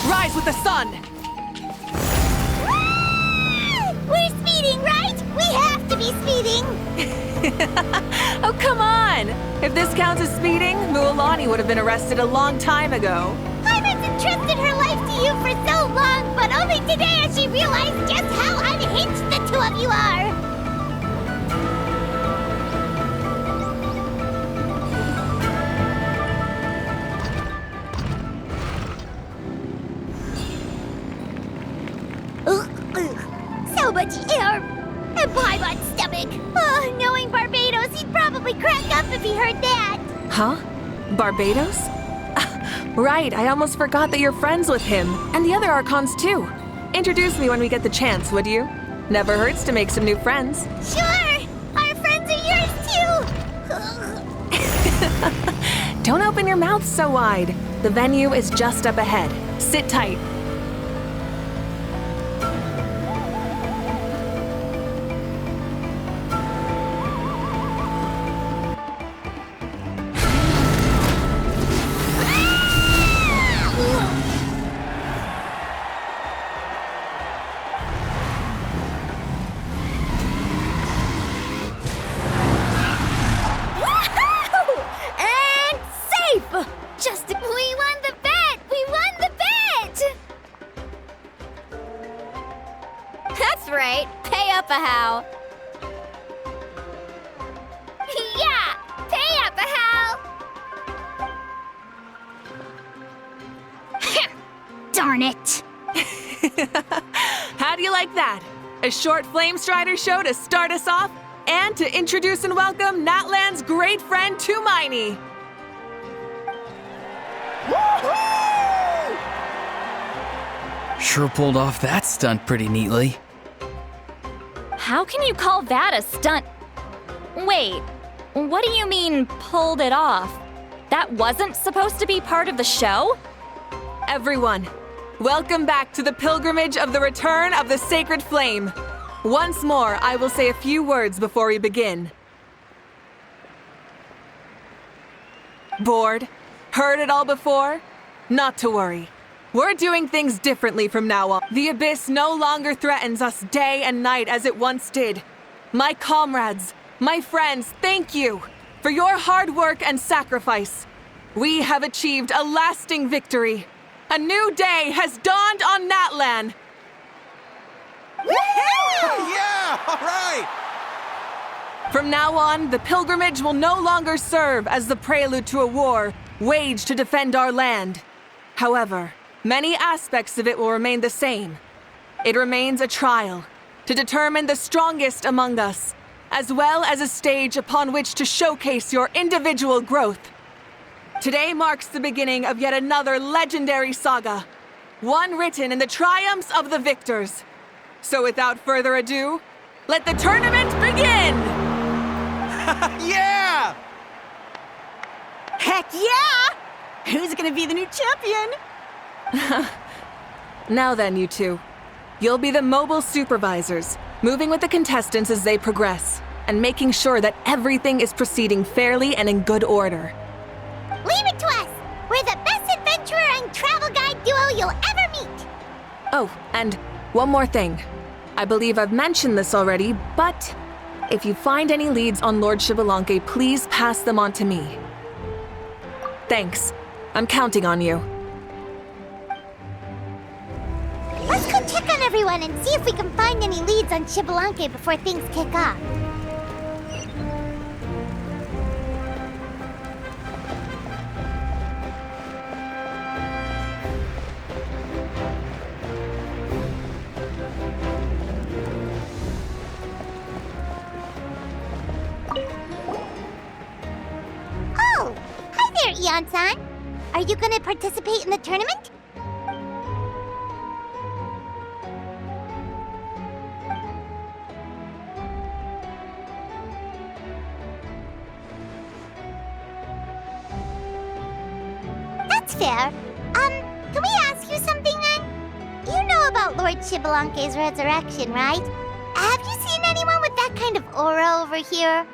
Rise with the sun! We're speeding, right? We have to be speeding! Oh, come on! If this counts as speeding, Mualani would have been arrested a long time ago. Paimon's entrusted her life to you for so long, but only today has she realized just how unhinged the two of you are! So much air! And Paimon's stomach! Oh, knowing Barbados, he'd probably crack up if he heard that! Huh? Barbados? Right, I almost forgot that you're friends with him. And the other Archons too. Introduce me when we get the chance, would you? Never hurts to make some new friends. Sure! Our friends are yours too! Don't open your mouth so wide. The venue is just up ahead. Sit tight. Apahau. Yeah! Pay Apahau! Darn it! How do you like that? A short Flame Strider show to start us off, and to introduce and welcome Natlan's great friend Tumaini. Sure pulled off that stunt pretty neatly. How can you call that a stunt? Wait, what do you mean, pulled it off? That wasn't supposed to be part of the show? Everyone, welcome back to the pilgrimage of the return of the sacred flame. Once more, I will say a few words before we begin. Bored? Heard it all before? Not to worry. We're doing things differently from now on. The abyss no longer threatens us day and night as it once did. My comrades, my friends, thank you for your hard work and sacrifice. We have achieved a lasting victory. A new day has dawned on Natlan. Yeah, all right! From now on, the pilgrimage will no longer serve as the prelude to a war waged to defend our land. However, many aspects of it will remain the same. It remains a trial to determine the strongest among us, as well as a stage upon which to showcase your individual growth. Today marks the beginning of yet another legendary saga, one written in the triumphs of the victors. So without further ado, let the tournament begin! Yeah! Heck yeah! Who's gonna be the new champion? Now then, you two. You'll be the mobile supervisors, moving with the contestants as they progress, and making sure that everything is proceeding fairly and in good order. Leave it to us! We're the best adventurer and travel guide duo you'll ever meet! Oh, and one more thing. I believe I've mentioned this already, but if you find any leads on Lord Xbalanque, please pass them on to me. Thanks. I'm counting on you. Let's go check on everyone and see if we can find any leads on Xbalanque before things kick off. Oh! Hi there, Eon-san! Are you gonna participate in the tournament? That's fair. Can we ask you something then? You know about Lord Xbalanque's resurrection, right? Have you seen anyone with that kind of aura over here?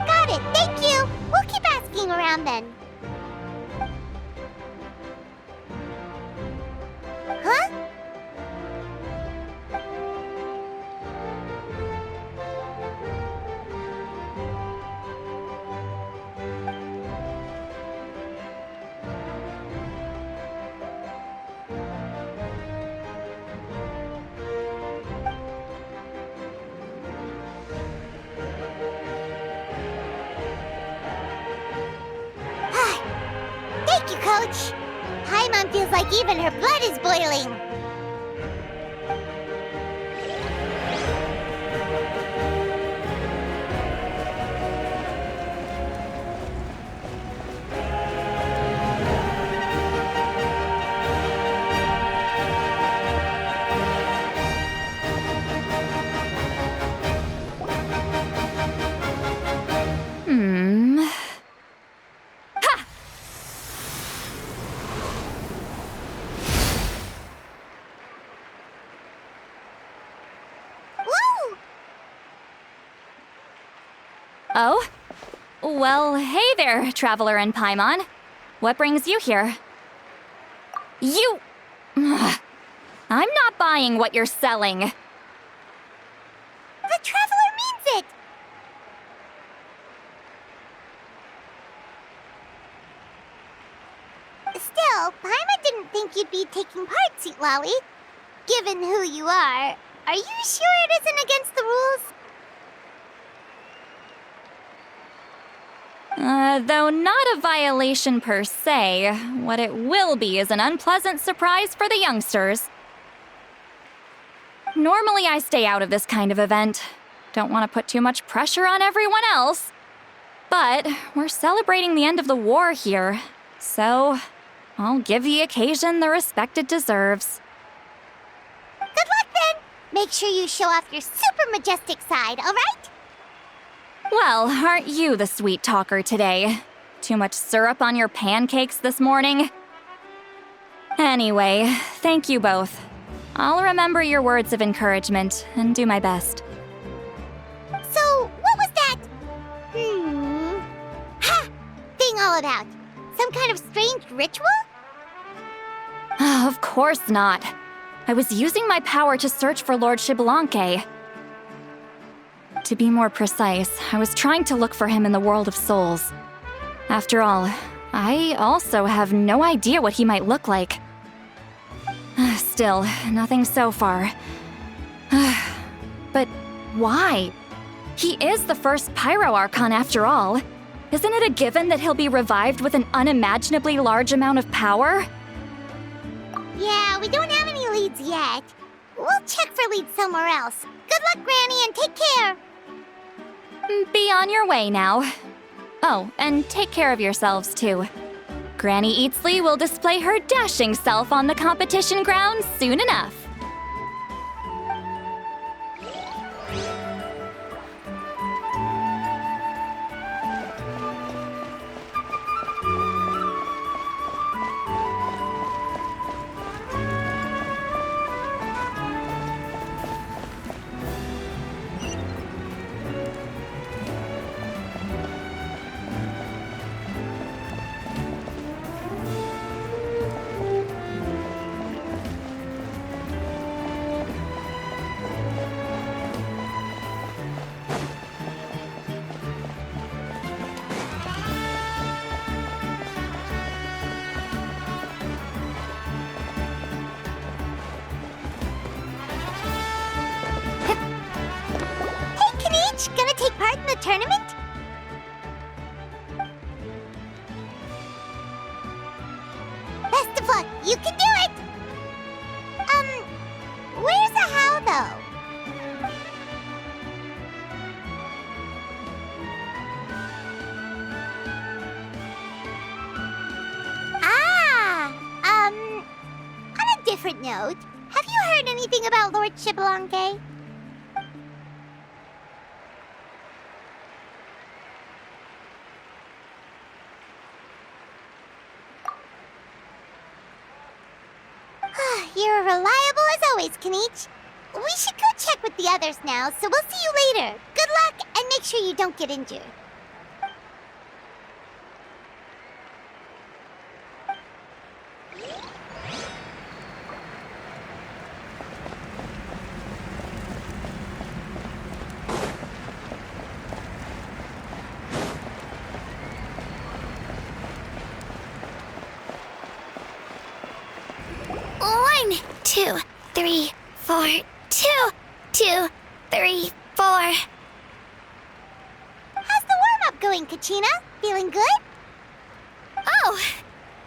Got it, thank you! We'll keep asking around then. Huh? Thank you, Coach. Paimon feels like even her blood is boiling. Woo! Oh? Well, hey there, Traveler and Paimon. What brings you here? You... Ugh. I'm not buying what you're selling. The Traveler means it! didn't think you'd be taking part, Sweet Lolly. Given who you are you sure it isn't against the rules? Though not a violation per se, what it will be is an unpleasant surprise for the youngsters. Normally I stay out of this kind of event. Don't want to put too much pressure on everyone else. But we're celebrating the end of the war here, so I'll give the occasion the respect it deserves. Good luck then! Make sure you show off your super majestic side, alright? Well, aren't you the sweet talker today? Too much syrup on your pancakes this morning? Anyway, thank you both. I'll remember your words of encouragement and do my best. So, what was that? Ha! Thing all about? Some kind of strange ritual? Of course not. I was using my power to search for Lord Xbalanque. To be more precise, I was trying to look for him in the world of souls. After all, I also have no idea what he might look like. Still, nothing so far. But why? He is the first Pyro Archon after all. Isn't it a given that he'll be revived with an unimaginably large amount of power? Yeah, we don't have any leads yet. We'll check for leads somewhere else. Good luck, Granny, and take care! Be on your way now. Oh, and take care of yourselves too. Granny Eatsley will display her dashing self on the competition grounds soon enough. Gonna take part in the tournament? Best of luck, you can do it! Where's the how though? On a different note, have you heard anything about Lord Xbalanque? You're reliable as always, Kanichi. We should go check with the others now, so we'll see you later. Good luck, and make sure you don't get injured. One, 2, 3, 4, 2, 2, 3, 4. How's the warm-up going, Kachina? Feeling good? Oh,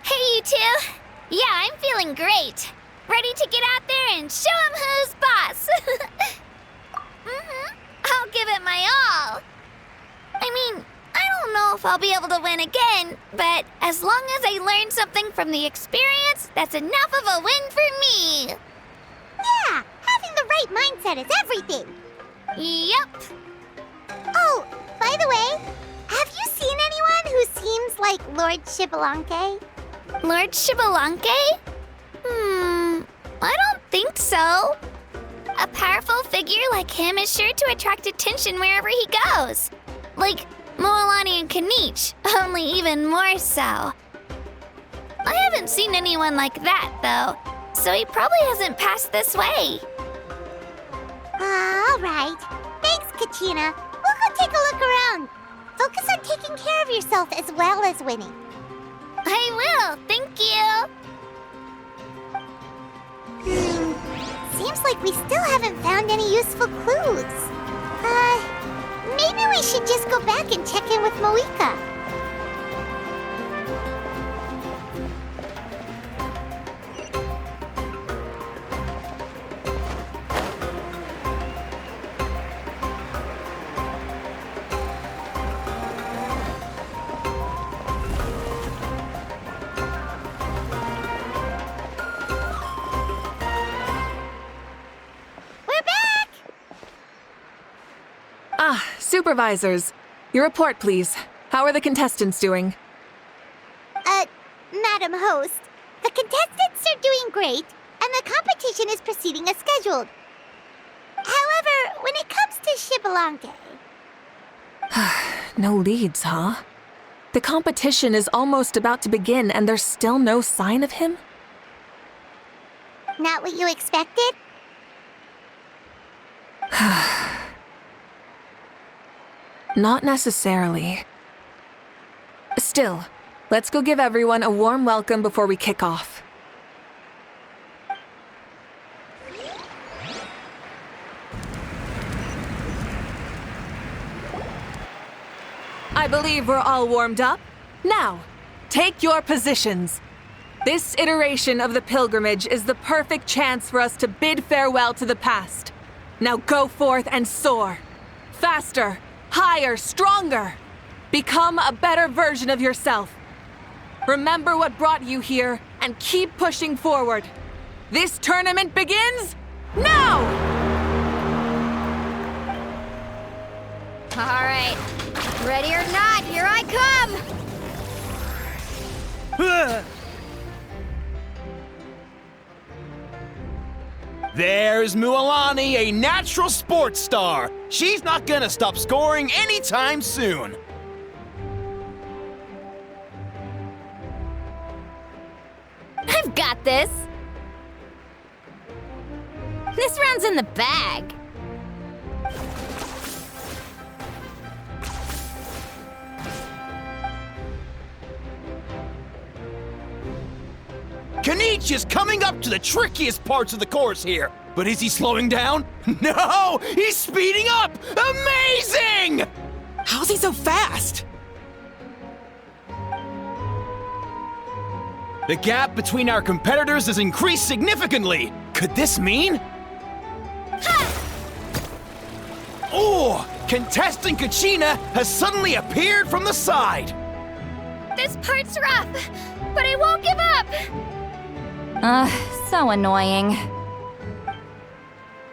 hey you two. Yeah, I'm feeling great. Ready to get out there and show 'em who's boss. I'll give it my all. I mean, I don't know if I'll be able to win again, but as long as I learn something from the experience, that's enough of a win for me. Yeah, having the right mindset is everything. Yep. Oh, by the way, have you seen anyone who seems like Lord Xbalanque? Lord Xbalanque? I don't think so. A powerful figure like him is sure to attract attention wherever he goes. Like Moalani and Kanichi, only even more so. I haven't seen anyone like that, though, so he probably hasn't passed this way. All right. Thanks, Kachina. We'll go take a look around. Focus on taking care of yourself as well as winning. I will, thank you. seems like we still haven't found any useful clues. Maybe we should just go back and check in with Mavuiika. Supervisors, your report, please. How are the contestants doing? Madam Host, the contestants are doing great, and the competition is proceeding as scheduled. However, when it comes to Xbalanque... No leads, huh? The competition is almost about to begin, and there's still no sign of him? Not what you expected? Not necessarily. Still, let's go give everyone a warm welcome before we kick off. I believe we're all warmed up. Now, take your positions. This iteration of the pilgrimage is the perfect chance for us to bid farewell to the past. Now go forth and soar. Faster, higher, stronger. Become a better version of yourself. Remember what brought you here and keep pushing forward. This tournament begins now! All right. Ready or not, here I come! There's Mualani, a natural sports star. She's not gonna stop scoring anytime soon. I've got this. This round's in the bag. Kanich is coming up to the trickiest parts of the course here. But is he slowing down? No! He's speeding up! Amazing! How's he so fast? The gap between our competitors has increased significantly. Could this mean? Oh! Contestant Kachina has suddenly appeared from the side. This part's rough, but I won't give up. So annoying.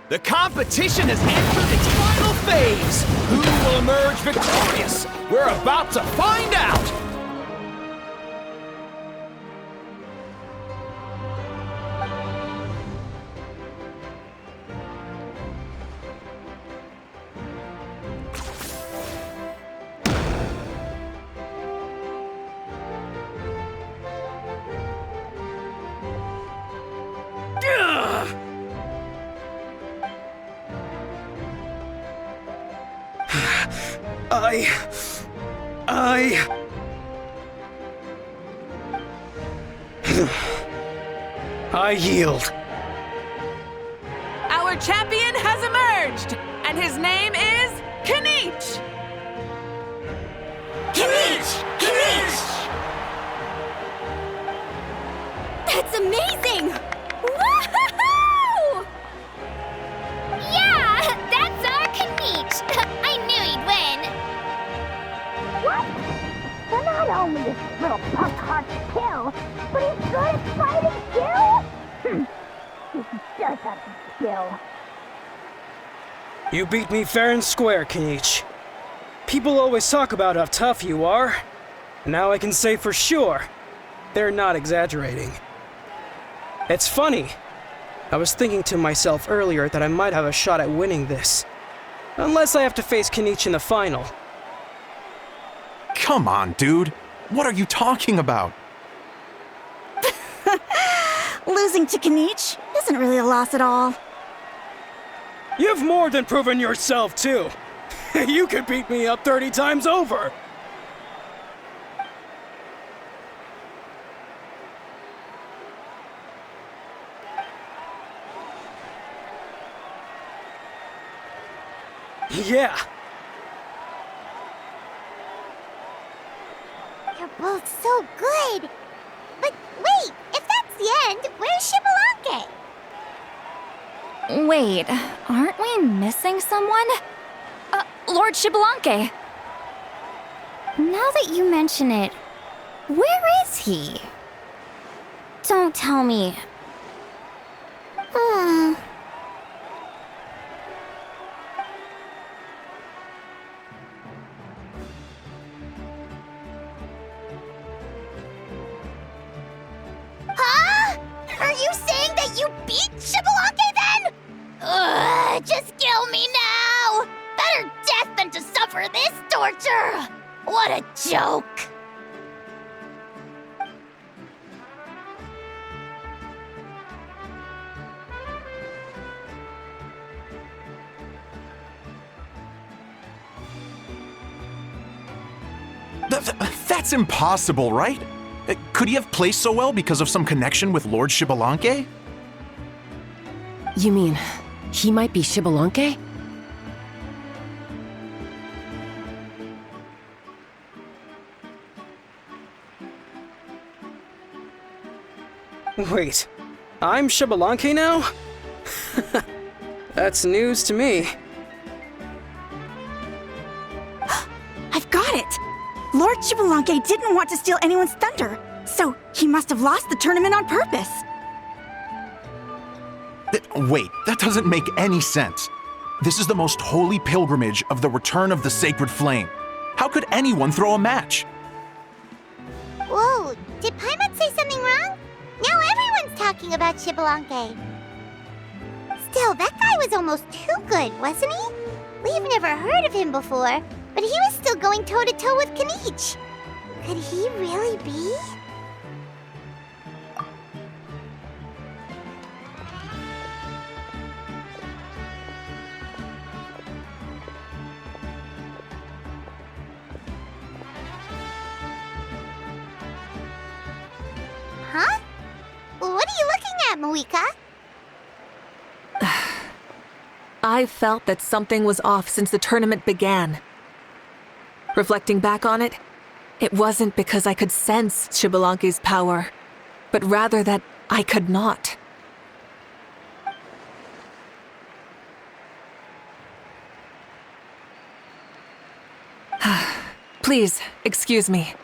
The competition has entered its final phase. Who will emerge victorious? We're about to find out. I yield. Our champion has emerged, and his name is Kanich! Kanich! Kanich! That's amazing! Woohoo! Yeah, that's our Kanich! I knew he'd win! What? So not only is this little punk hard to kill, but he's good at fighting too? He does have some skill. You beat me fair and square, Kanich. People always talk about how tough you are. Now I can say for sure, they're not exaggerating. It's funny. I was thinking to myself earlier that I might have a shot at winning this. Unless I have to face Kanich in the final. Come on, dude. What are you talking about? Losing to Kanich isn't really a loss at all. You've more than proven yourself, too. You could beat me up 30 times over. Yeah. You're both so good. But wait, if that's the end, where's Shibalanke? Wait, aren't we missing someone? Lord Shibalanke. Now that you mention it, where is he? Don't tell me. Huh? Are you saying that you beat Shibalanke then? Ugh, just kill me now! Better death than to suffer this torture! What a joke! That's impossible, right? Could he have placed so well because of some connection with Lord Shibalanke? You mean, he might be Shibalanke? Wait, I'm Shibalanke now? That's news to me. I've got it! Lord Shibalanke didn't want to steal anyone's thunder, so he must have lost the tournament on purpose. Wait, that doesn't make any sense. This is the most holy pilgrimage of the return of the sacred flame. How could anyone throw a match? Whoa, did Paimon say something wrong? Now everyone's talking about Shibalanke. Still, that guy was almost too good, wasn't he? We've never heard of him before, but he was still going toe-to-toe with Kanich. Could he really be? Huh? What are you looking at, Mavuiika? I felt that something was off since the tournament began. Reflecting back on it, it wasn't because I could sense Shibalanke's power, but rather that I could not. Please, excuse me.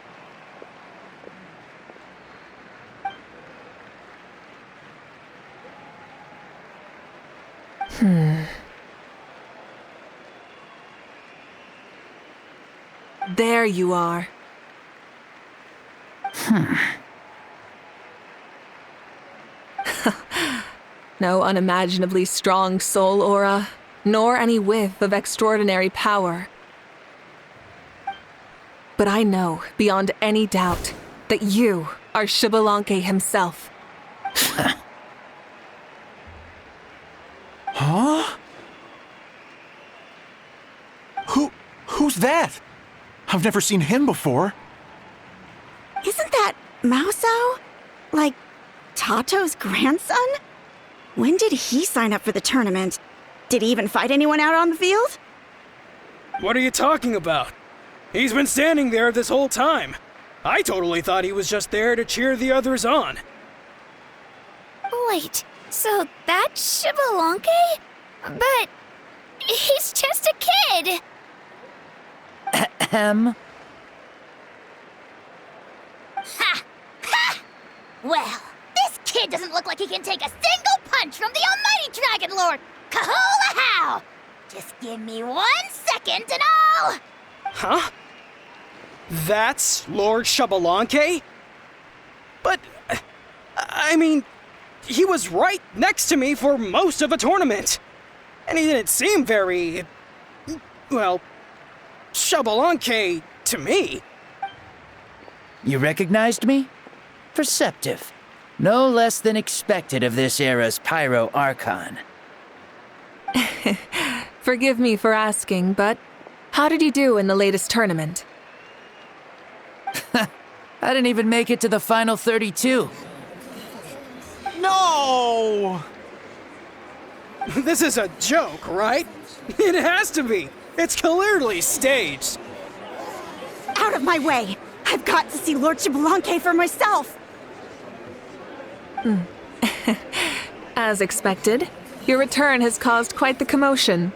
There you are. No unimaginably strong soul aura, nor any whiff of extraordinary power. But I know, beyond any doubt, that you are Shibalanke himself. Huh? Who's that? I've never seen him before. Isn't that Mauso? Like, Tato's grandson? When did he sign up for the tournament? Did he even fight anyone out on the field? What are you talking about? He's been standing there this whole time. I totally thought he was just there to cheer the others on. Wait, so that's Shibalanke? But he's just a kid. Ha! Ha! Well, this kid doesn't look like he can take a single punch from the almighty Dragon Lord! Kahula how! Just give me 1 second and I'll... Huh? That's Lord Shibalanke? But, I mean, he was right next to me for most of the tournament. And he didn't seem very, well, Shibalanke to me. You recognized me? Perceptive. No less than expected of this era's Pyro Archon. Forgive me for asking, but how did you do in the latest tournament? I didn't even make it to the final 32. No! This is a joke, right? It has to be! It's clearly staged! Out of my way! I've got to see Lord Xbalanque for myself! As expected, your return has caused quite the commotion.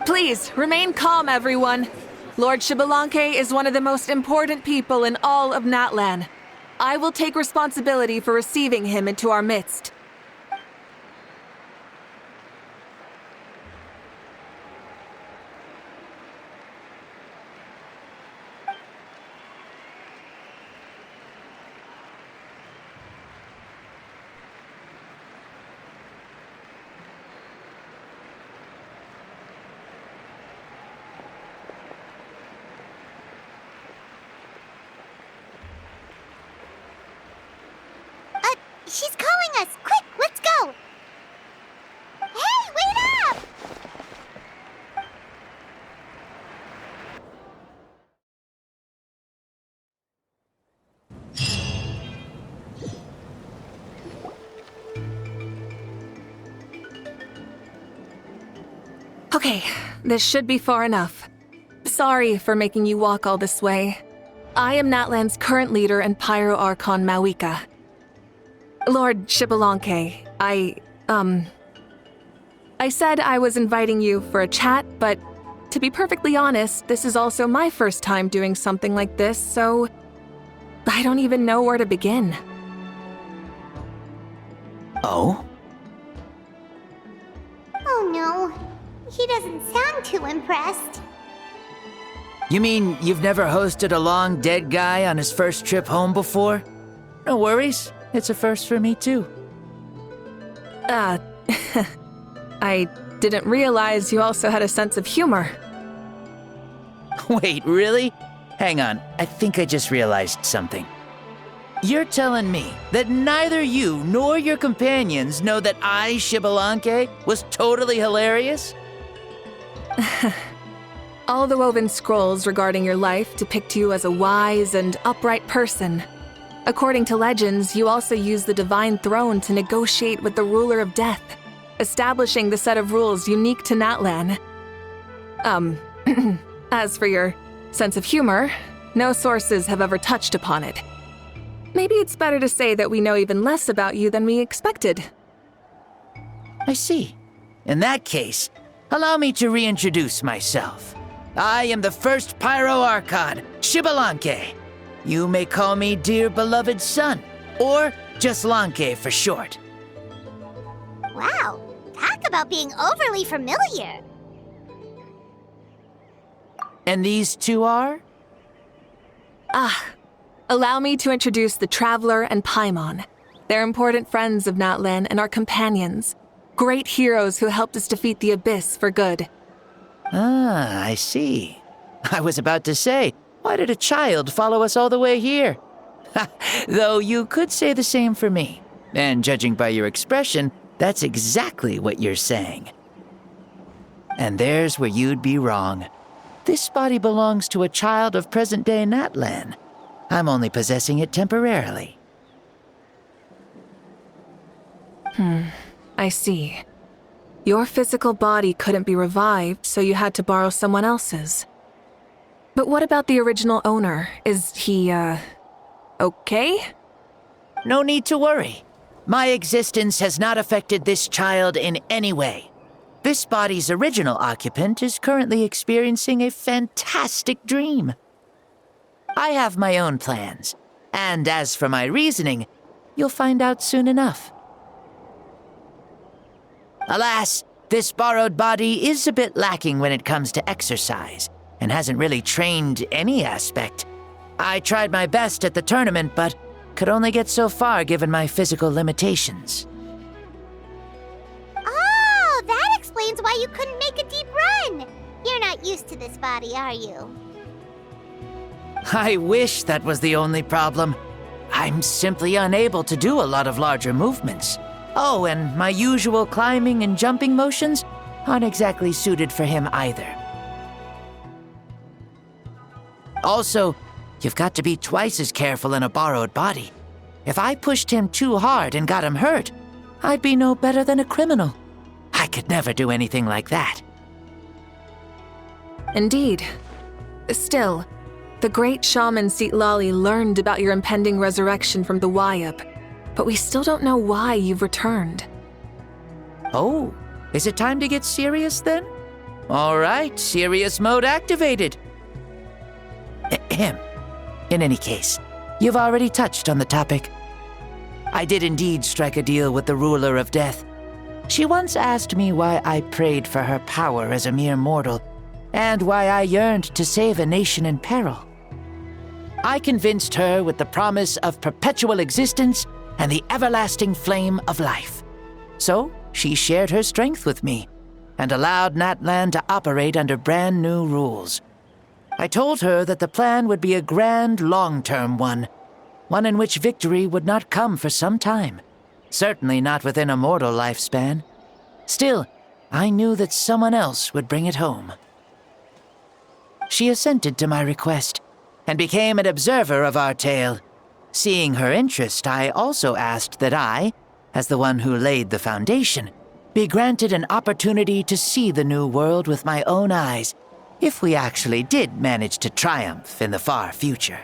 Please, remain calm, everyone. Lord Xbalanque is one of the most important people in all of Natlan. I will take responsibility for receiving him into our midst. She's calling us! Quick, let's go! Hey, wait up! Okay, this should be far enough. Sorry for making you walk all this way. I am Natlan's current leader and Pyro Archon Mavuiika. Lord Xbalanque, I said I was inviting you for a chat, but to be perfectly honest, this is also my first time doing something like this, so I don't even know where to begin. Oh? Oh no, he doesn't sound too impressed. You mean you've never hosted a long dead guy on his first trip home before? No worries. It's a first for me, too. I didn't realize you also had a sense of humor. Wait, really? Hang on, I think I just realized something. You're telling me that neither you nor your companions know that I, Xbalanque, was totally hilarious? All the woven scrolls regarding your life depict you as a wise and upright person. According to legends, you also use the Divine Throne to negotiate with the Ruler of Death, establishing the set of rules unique to Natlan. As for your sense of humor, no sources have ever touched upon it. Maybe it's better to say that we know even less about you than we expected. I see. In that case, allow me to reintroduce myself. I am the first Pyro Archon, Xbalanque. You may call me dear beloved son, or just Lanque for short. Wow, talk about being overly familiar. And these two are? Allow me to introduce the Traveler and Paimon. They're important friends of Natlan and our companions. Great heroes who helped us defeat the Abyss for good. Ah, I see. I was about to say, why did a child follow us all the way here? Though you could say the same for me. And judging by your expression, that's exactly what you're saying. And there's where you'd be wrong. This body belongs to a child of present-day Natlan. I'm only possessing it temporarily. I see. Your physical body couldn't be revived, so you had to borrow someone else's. But what about the original owner? Is he, okay? No need to worry. My existence has not affected this child in any way. This body's original occupant is currently experiencing a fantastic dream. I have my own plans, and as for my reasoning, you'll find out soon enough. Alas, this borrowed body is a bit lacking when it comes to exercise, and hasn't really trained any aspect. I tried my best at the tournament, but could only get so far given my physical limitations. Oh, that explains why you couldn't make a deep run. You're not used to this body, are you? I wish that was the only problem. I'm simply unable to do a lot of larger movements. Oh, and my usual climbing and jumping motions aren't exactly suited for him either. Also, You've got to be twice as careful in a borrowed body. If I pushed him too hard and got him hurt, I'd be no better than a criminal. I could never do anything like that. Indeed. Still, the great shaman Lali learned about your impending resurrection from the Wayup, but we still don't know why you've returned. Oh, is it time to get serious then? All right, serious mode activated. Ahem. In any case, you've already touched on the topic. I did indeed strike a deal with the ruler of death. She once asked me why I prayed for her power as a mere mortal, and why I yearned to save a nation in peril. I convinced her with the promise of perpetual existence and the everlasting flame of life. So, she shared her strength with me, and allowed Natlan to operate under brand new rules. I told her that the plan would be a grand, long-term one in which victory would not come for some time, certainly not within a mortal lifespan. Still, I knew that someone else would bring it home. She assented to my request, and became an observer of our tale. Seeing her interest, I also asked that I, as the one who laid the foundation, be granted an opportunity to see the new world with my own eyes, if we actually did manage to triumph in the far future.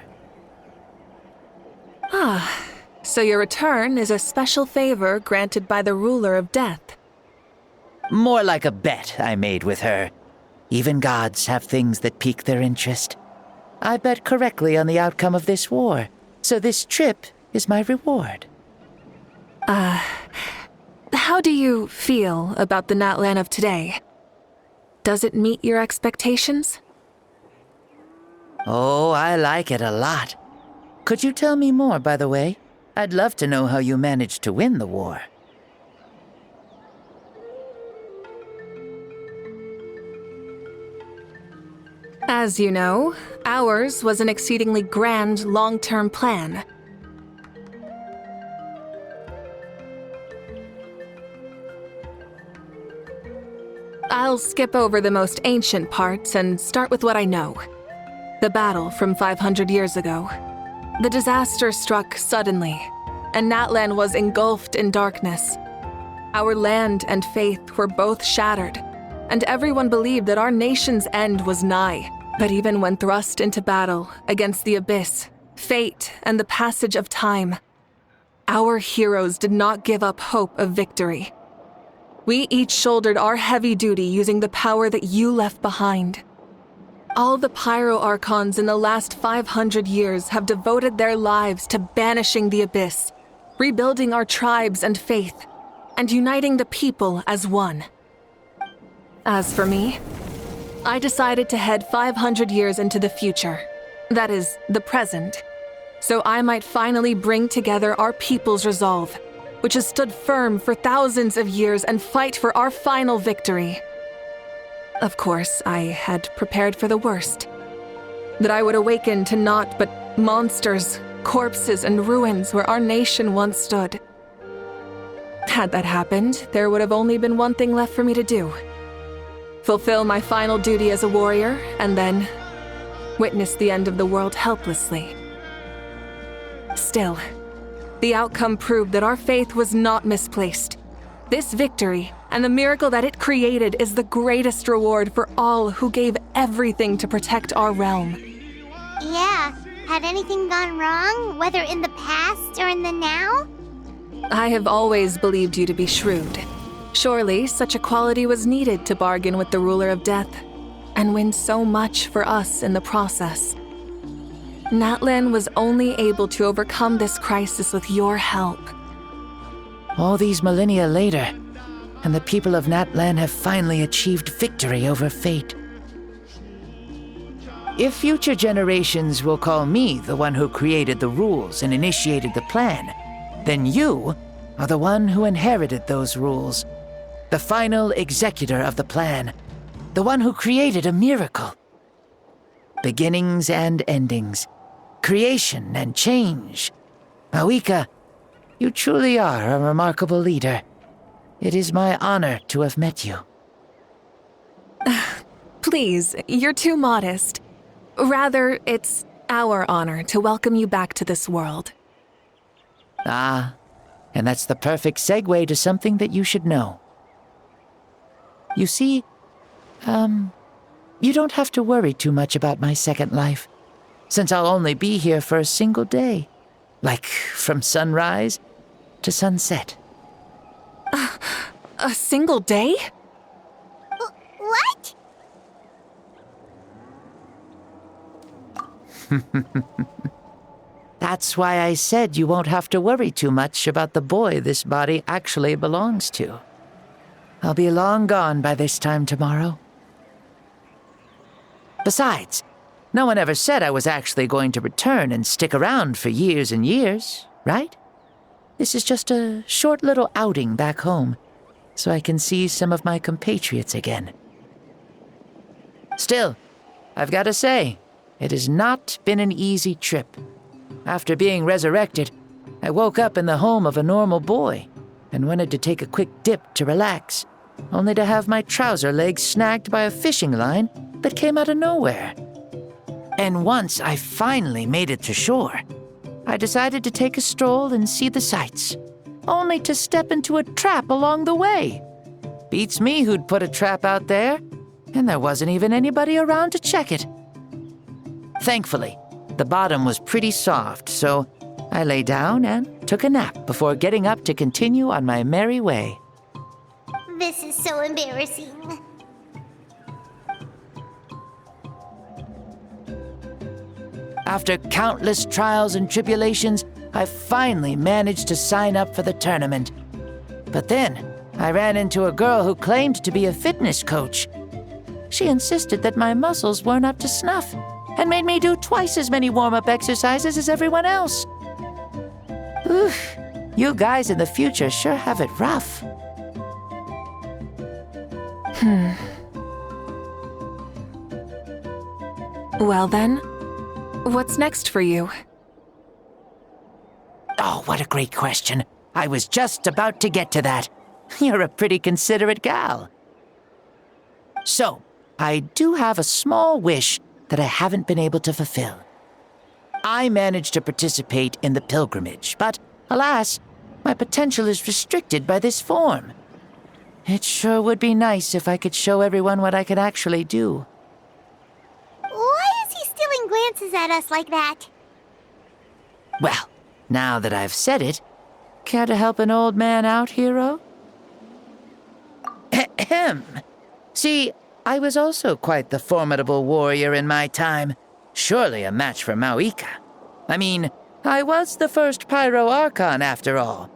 Ah, so your return is a special favor granted by the ruler of death. More like a bet I made with her. Even gods have things that pique their interest. I bet correctly on the outcome of this war, so this trip is my reward. How do you feel about the Natlan of today? Does it meet your expectations? Oh, I like it a lot. Could you tell me more, by the way? I'd love to know how you managed to win the war. As you know, ours was an exceedingly grand, long-term plan. I'll skip over the most ancient parts and start with what I know. The battle from 500 years ago. The disaster struck suddenly, and Natlan was engulfed in darkness. Our land and faith were both shattered, and everyone believed that our nation's end was nigh. But even when thrust into battle against the abyss, fate, and the passage of time, our heroes did not give up hope of victory. We each shouldered our heavy duty using the power that you left behind. All the Pyro Archons in the last 500 years have devoted their lives to banishing the abyss, rebuilding our tribes and faith, and uniting the people as one. As for me, I decided to head 500 years into the future, that is, the present, so I might finally bring together our people's resolve, which has stood firm for thousands of years, and fight for our final victory. Of course, I had prepared for the worst. That I would awaken to naught but monsters, corpses, and ruins where our nation once stood. Had that happened, there would have only been one thing left for me to do. Fulfill my final duty as a warrior, and then witness the end of the world helplessly. Still, the outcome proved that our faith was not misplaced. This victory, and the miracle that it created, is the greatest reward for all who gave everything to protect our realm. Yeah, had anything gone wrong, whether in the past or in the now? I have always believed you to be shrewd. Surely, such a quality was needed to bargain with the ruler of death, and win so much for us in the process. Natlan was only able to overcome this crisis with your help. All these millennia later, and the people of Natlan have finally achieved victory over fate. If future generations will call me the one who created the rules and initiated the plan, then you are the one who inherited those rules. The final executor of the plan. The one who created a miracle. Beginnings and endings. Creation and change. Mavuiika, you truly are a remarkable leader. It is my honor to have met you. Please, you're too modest. Rather, it's our honor to welcome you back to this world. Ah, and that's the perfect segue to something that you should know. You see, you don't have to worry too much about my second life, since I'll only be here for a single day, like from sunrise to sunset. A single day? What? That's why I said you won't have to worry too much about the boy this body actually belongs to. I'll be long gone by this time tomorrow. Besides, no one ever said I was actually going to return and stick around for years and years, right? This is just a short little outing back home, so I can see some of my compatriots again. Still, I've got to say, it has not been an easy trip. After being resurrected, I woke up in the home of a normal boy and wanted to take a quick dip to relax, only to have my trouser legs snagged by a fishing line that came out of nowhere. And once I finally made it to shore, I decided to take a stroll and see the sights, only to step into a trap along the way. Beats me who'd put a trap out there, and there wasn't even anybody around to check it. Thankfully, the bottom was pretty soft, so I lay down and took a nap before getting up to continue on my merry way. This is so embarrassing. After countless trials and tribulations, I finally managed to sign up for the tournament. But then, I ran into a girl who claimed to be a fitness coach. She insisted that my muscles weren't up to snuff, and made me do twice as many warm-up exercises as everyone else. Oof, you guys in the future sure have it rough. Well then, what's next for you? Oh, what a great question. I was just about to get to that. You're a pretty considerate gal. So, I do have a small wish that I haven't been able to fulfill. I managed to participate in the pilgrimage, but alas, my potential is restricted by this form. It sure would be nice if I could show everyone what I could actually do. Why is he stealing glances at us like that? Well, now that I've said it, care to help an old man out, hero? Ahem. See, I was also quite the formidable warrior in my time. Surely a match for Mavuiika. I mean, I was the first Pyro Archon after all.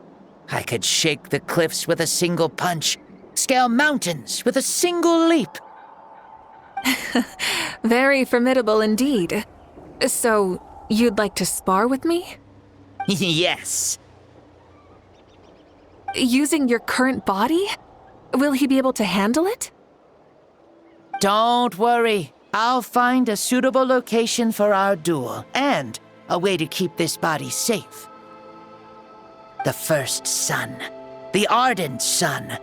I could shake the cliffs with a single punch, scale mountains with a single leap. Very formidable indeed. So, you'd like to spar with me? Yes. Using your current body? Will he be able to handle it? Don't worry. I'll find a suitable location for our duel, and a way to keep this body safe. The first sun. The ardent sun.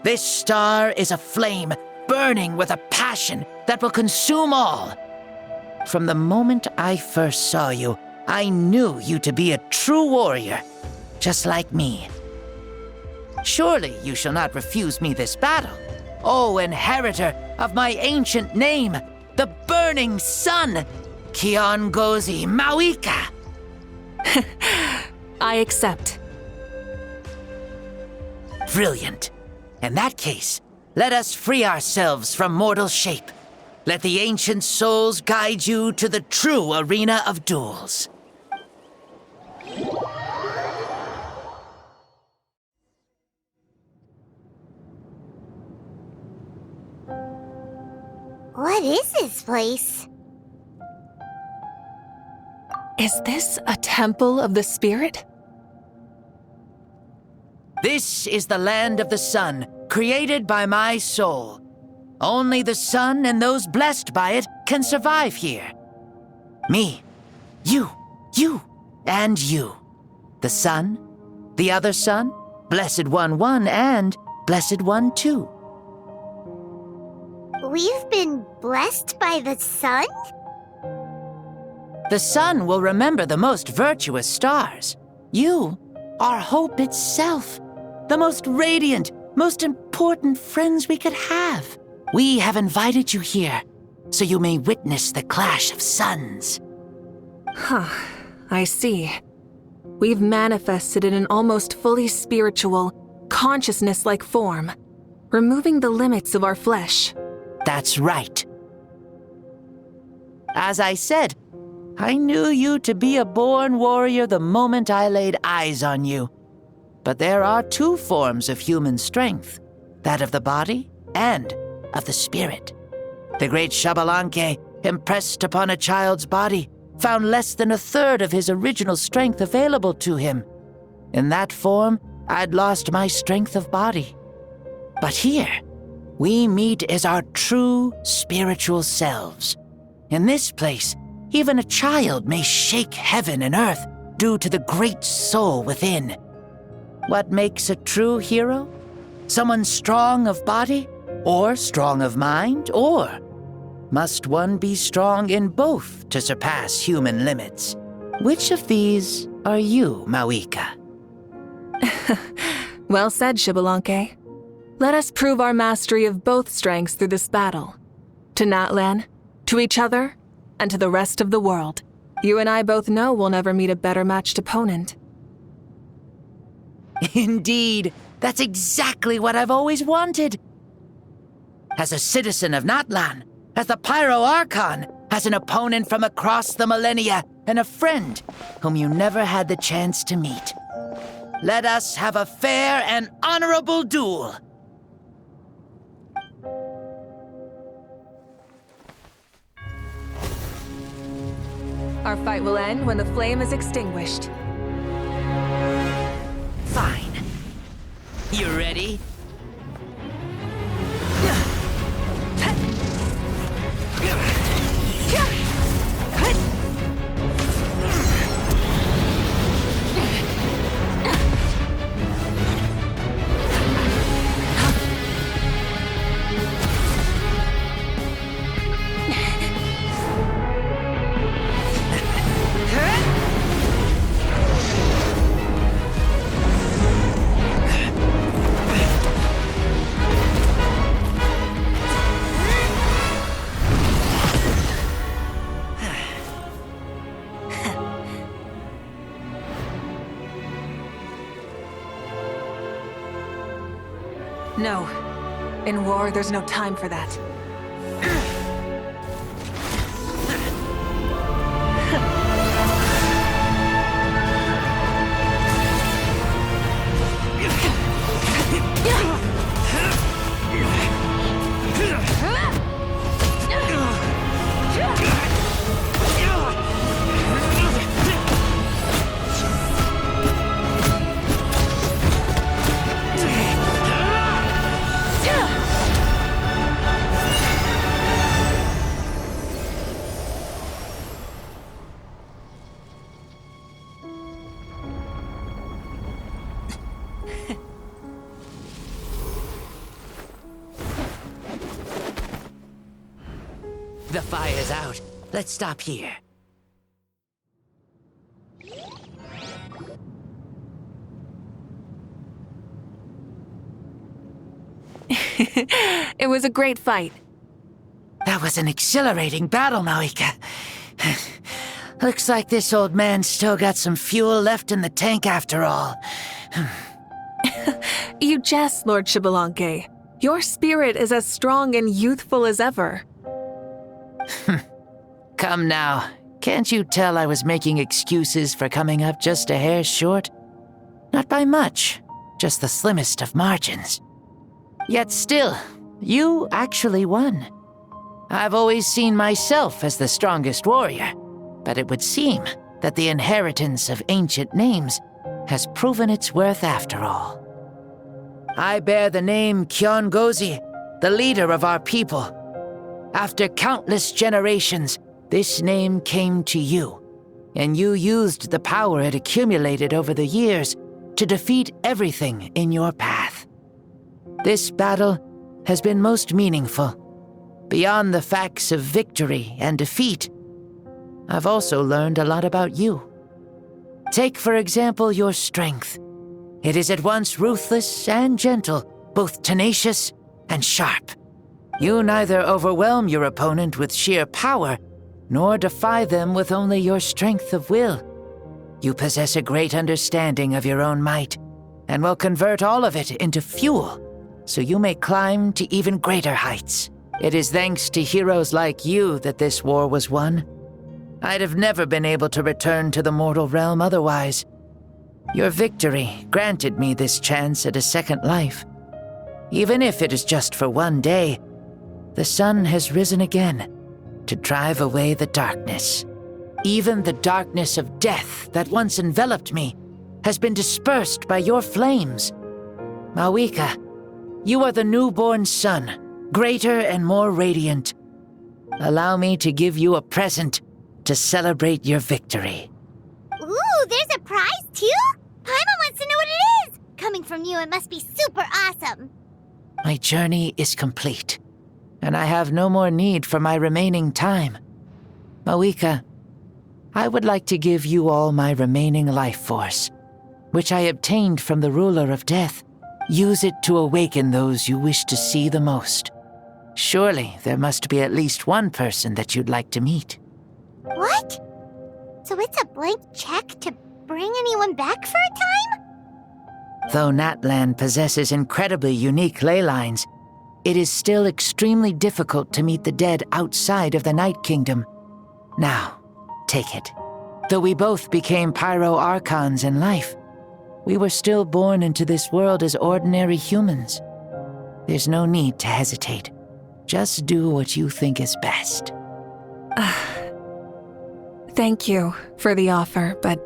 This star is a flame, burning with a passion that will consume all. From the moment I first saw you, I knew you to be a true warrior, just like me. Surely you shall not refuse me this battle, O inheritor of my ancient name, the Burning Sun, Kiongozi Mavuiika. I accept. Brilliant. In that case, let us free ourselves from mortal shape. Let the ancient souls guide you to the true arena of duels. What is this place? Is this a temple of the spirit? This is the land of the sun, created by my soul. Only the sun and those blessed by it can survive here. Me, you, and you. The sun, the other sun, Blessed One 1, and Blessed One 2. We've been blessed by the sun? The sun will remember the most virtuous stars. You are hope itself, the most radiant, most important friends we could have. We have invited you here so you may witness the clash of suns. Huh, I see. We've manifested in an almost fully spiritual, consciousness-like form, removing the limits of our flesh. That's right. As I said, I knew you to be a born warrior the moment I laid eyes on you. But there are two forms of human strength, that of the body and of the spirit. The great Xbalanque, impressed upon a child's body, found less than a third of his original strength available to him. In that form, I'd lost my strength of body. But here, we meet as our true spiritual selves. In this place, even a child may shake heaven and earth due to the great soul within. What makes a true hero? Someone strong of body, or strong of mind, or must one be strong in both to surpass human limits? Which of these are you, Mavuiika? Well said, Xbalanque. Let us prove our mastery of both strengths through this battle. To Natlan, to each other, and to the rest of the world. You and I both know we'll never meet a better matched opponent. Indeed, that's exactly what I've always wanted. As a citizen of Natlan, as the Pyro Archon, as an opponent from across the millennia, and a friend whom you never had the chance to meet. Let us have a fair and honorable duel. Our fight will end when the flame is extinguished. Fine. You ready? No. In war, there's no time for that. The fire's out. Let's stop here. It was a great fight. That was an exhilarating battle, Mavuiika. Looks like this old man's still got some fuel left in the tank after all. You jest, Lord Xbalanque. Your spirit is as strong and youthful as ever. Come now. Can't you tell I was making excuses for coming up just a hair short? Not by much, just the slimmest of margins. Yet still, you actually won. I've always seen myself as the strongest warrior, but it would seem that the inheritance of ancient names has proven its worth after all. I bear the name Kiongozi, the leader of our people. After countless generations, this name came to you, and you used the power it accumulated over the years to defeat everything in your path. This battle has been most meaningful. Beyond the facts of victory and defeat, I've also learned a lot about you. Take, for example, your strength. It is at once ruthless and gentle, both tenacious and sharp. You neither overwhelm your opponent with sheer power, nor defy them with only your strength of will. You possess a great understanding of your own might, and will convert all of it into fuel, so you may climb to even greater heights. It is thanks to heroes like you that this war was won. I'd have never been able to return to the mortal realm otherwise. Your victory granted me this chance at a second life. Even if it is just for one day, the sun has risen again to drive away the darkness. Even the darkness of death that once enveloped me has been dispersed by your flames. Mavuiika, you are the newborn sun, greater and more radiant. Allow me to give you a present to celebrate your victory. Ooh, there's a prize too? Paimon wants to know what it is! Coming from you, it must be super awesome. My journey is complete, and I have no more need for my remaining time. Mavuiika, I would like to give you all my remaining life force, which I obtained from the ruler of death. Use it to awaken those you wish to see the most. Surely there must be at least one person that you'd like to meet. What? So it's a blank check to bring anyone back for a time? Though Natlan possesses incredibly unique ley lines, it is still extremely difficult to meet the dead outside of the Night Kingdom. Now, take it. Though we both became pyro-archons in life, we were still born into this world as ordinary humans. There's no need to hesitate. Just do what you think is best. Thank you for the offer, but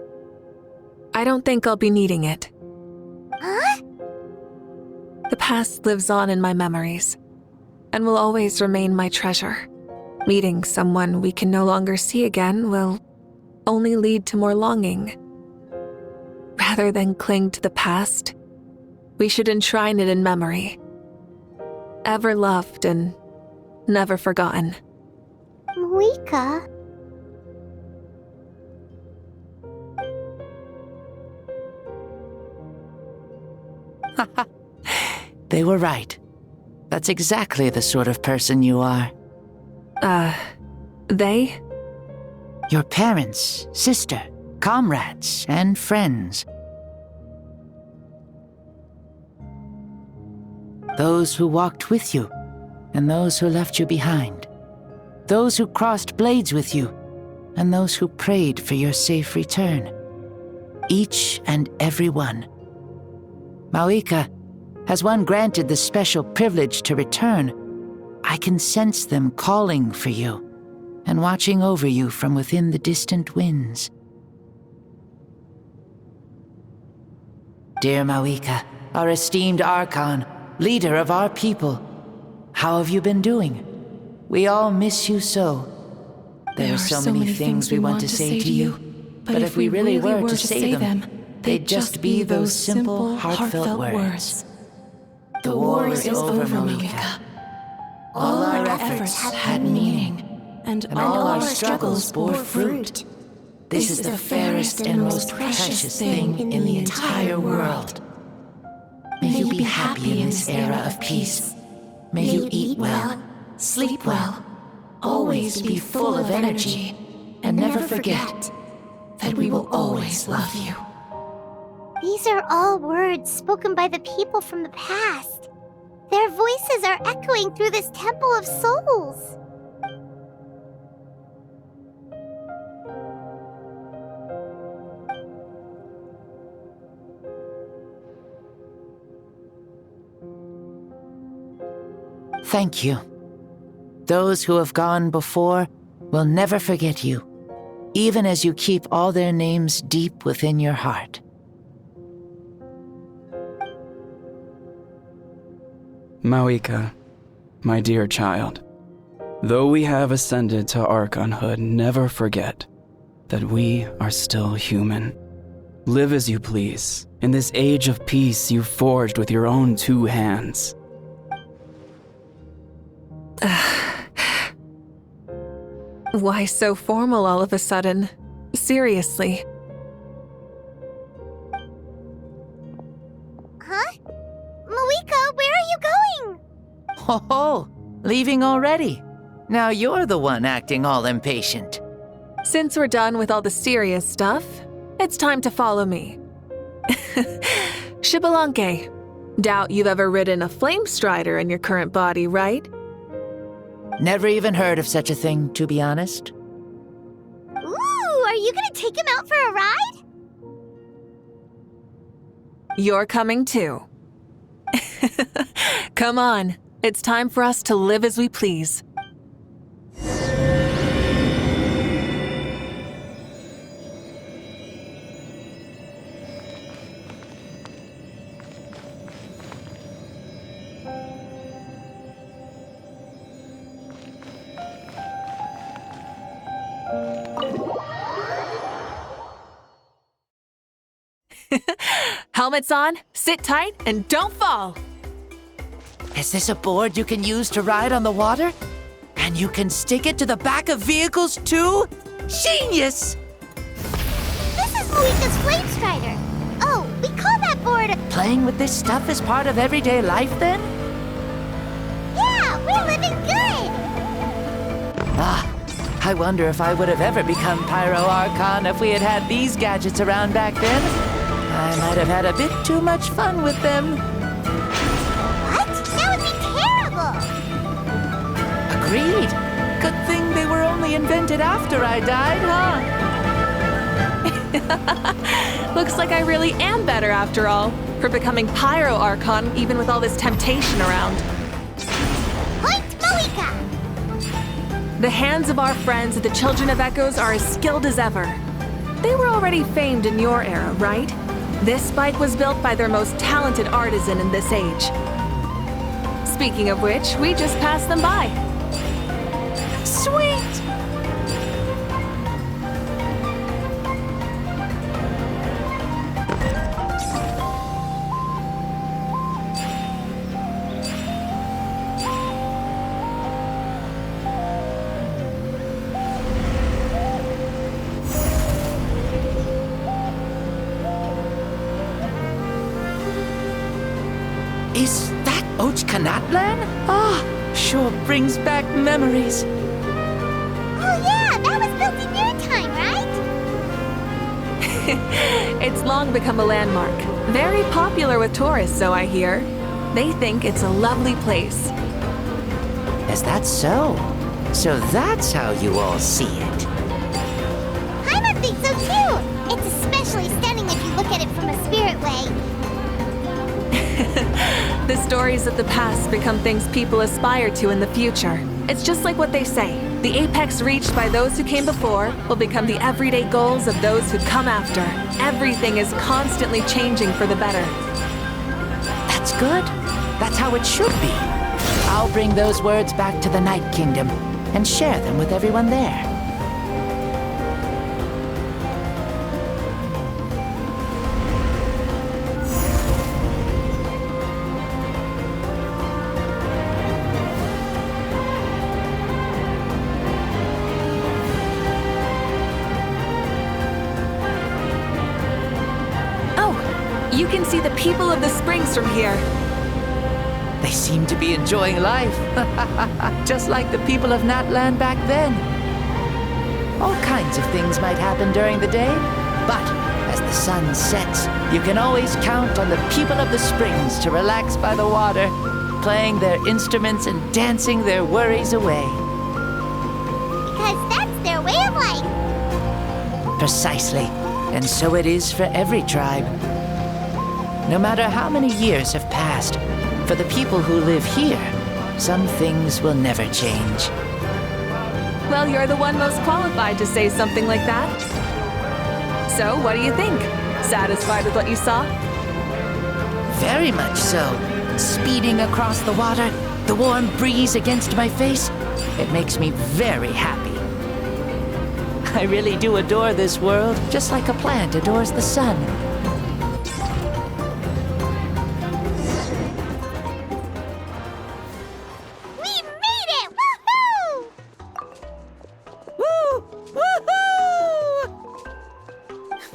I don't think I'll be needing it. Huh? The past lives on in my memories, and will always remain my treasure. Meeting someone we can no longer see again will only lead to more longing. Rather than cling to the past, we should enshrine it in memory. Ever loved and never forgotten. Mavuiika. They were right. That's exactly the sort of person you are. They? Your parents, sister, comrades, and friends. Those who walked with you, and those who left you behind. Those who crossed blades with you, and those who prayed for your safe return. Each and every one. Mavuiika, has one granted the special privilege to return, I can sense them calling for you and watching over you from within the distant winds. Dear Mavuiika, our esteemed Archon, leader of our people, how have you been doing? We all miss you so. There are so many things we want to say to you, but if we really were to say them, they'd just be those simple, heartfelt words. The war is over, Mavuiika. All our efforts had meaning, and all our struggles bore fruit. This is the fairest and most precious thing in the entire world. May you be happy in this era of peace. May you eat well, sleep well, always be full of energy, and never forget that we will always love you. These are all words spoken by the people from the past. Their voices are echoing through this Temple of Souls. Thank you. Those who have gone before will never forget you, even as you keep all their names deep within your heart. Mavuiika, my dear child, though we have ascended to Archonhood, never forget that we are still human. Live as you please, in this age of peace you forged with your own 2 hands. Why so formal all of a sudden? Seriously. Huh? Mavuiika, where are you going? Ho, leaving already. Now you're the one acting all impatient. Since we're done with all the serious stuff, it's time to follow me. Xbalanque. Doubt you've ever ridden a flame strider in your current body, right? Never even heard of such a thing, to be honest. Ooh, are you gonna take him out for a ride? You're coming too. Come on, it's time for us to live as we please. Helmets on, sit tight, and don't fall! Is this a board you can use to ride on the water? And you can stick it to the back of vehicles too? Genius! This is Mavuiika's Flame Strider. Oh, we call that board... Playing with this stuff is part of everyday life then? Yeah, we're living good! I wonder if I would have ever become Pyro Archon if we had had these gadgets around back then. I might have had a bit too much fun with them. What? That would be terrible! Agreed. Good thing they were only invented after I died, huh? Looks like I really am better after all, for becoming Pyro Archon even with all this temptation around. Point Mavuiika! The hands of our friends at the Children of Echoes are as skilled as ever. They were already famed in your era, right? This bike was built by their most talented artisan in this age. Speaking of which, we just passed them by. Sweet! Is that Ochkanatlan? Sure brings back memories. Oh yeah, that was built in your time, right? It's long become a landmark. Very popular with tourists, so I hear. They think it's a lovely place. Is that so? So that's how you all see it. Paimon thinks so too! It's especially stunning if you look at it from a spirit way. The stories of the past become things people aspire to in the future. It's just like what they say. The apex reached by those who came before will become the everyday goals of those who come after. Everything is constantly changing for the better. That's good. That's how it should be. I'll bring those words back to the Night Kingdom and share them with everyone there. You can see the people of the springs from here. They seem to be enjoying life. Just like the people of Natlan back then. All kinds of things might happen during the day, but as the sun sets, you can always count on the people of the springs to relax by the water, playing their instruments and dancing their worries away. Because that's their way of life. Precisely. And so it is for every tribe. No matter how many years have passed, for the people who live here, some things will never change. Well, you're the one most qualified to say something like that. So, what do you think? Satisfied with what you saw? Very much so. Speeding across the water, the warm breeze against my face, it makes me very happy. I really do adore this world, just like a plant adores the sun. We made it! Woohoo!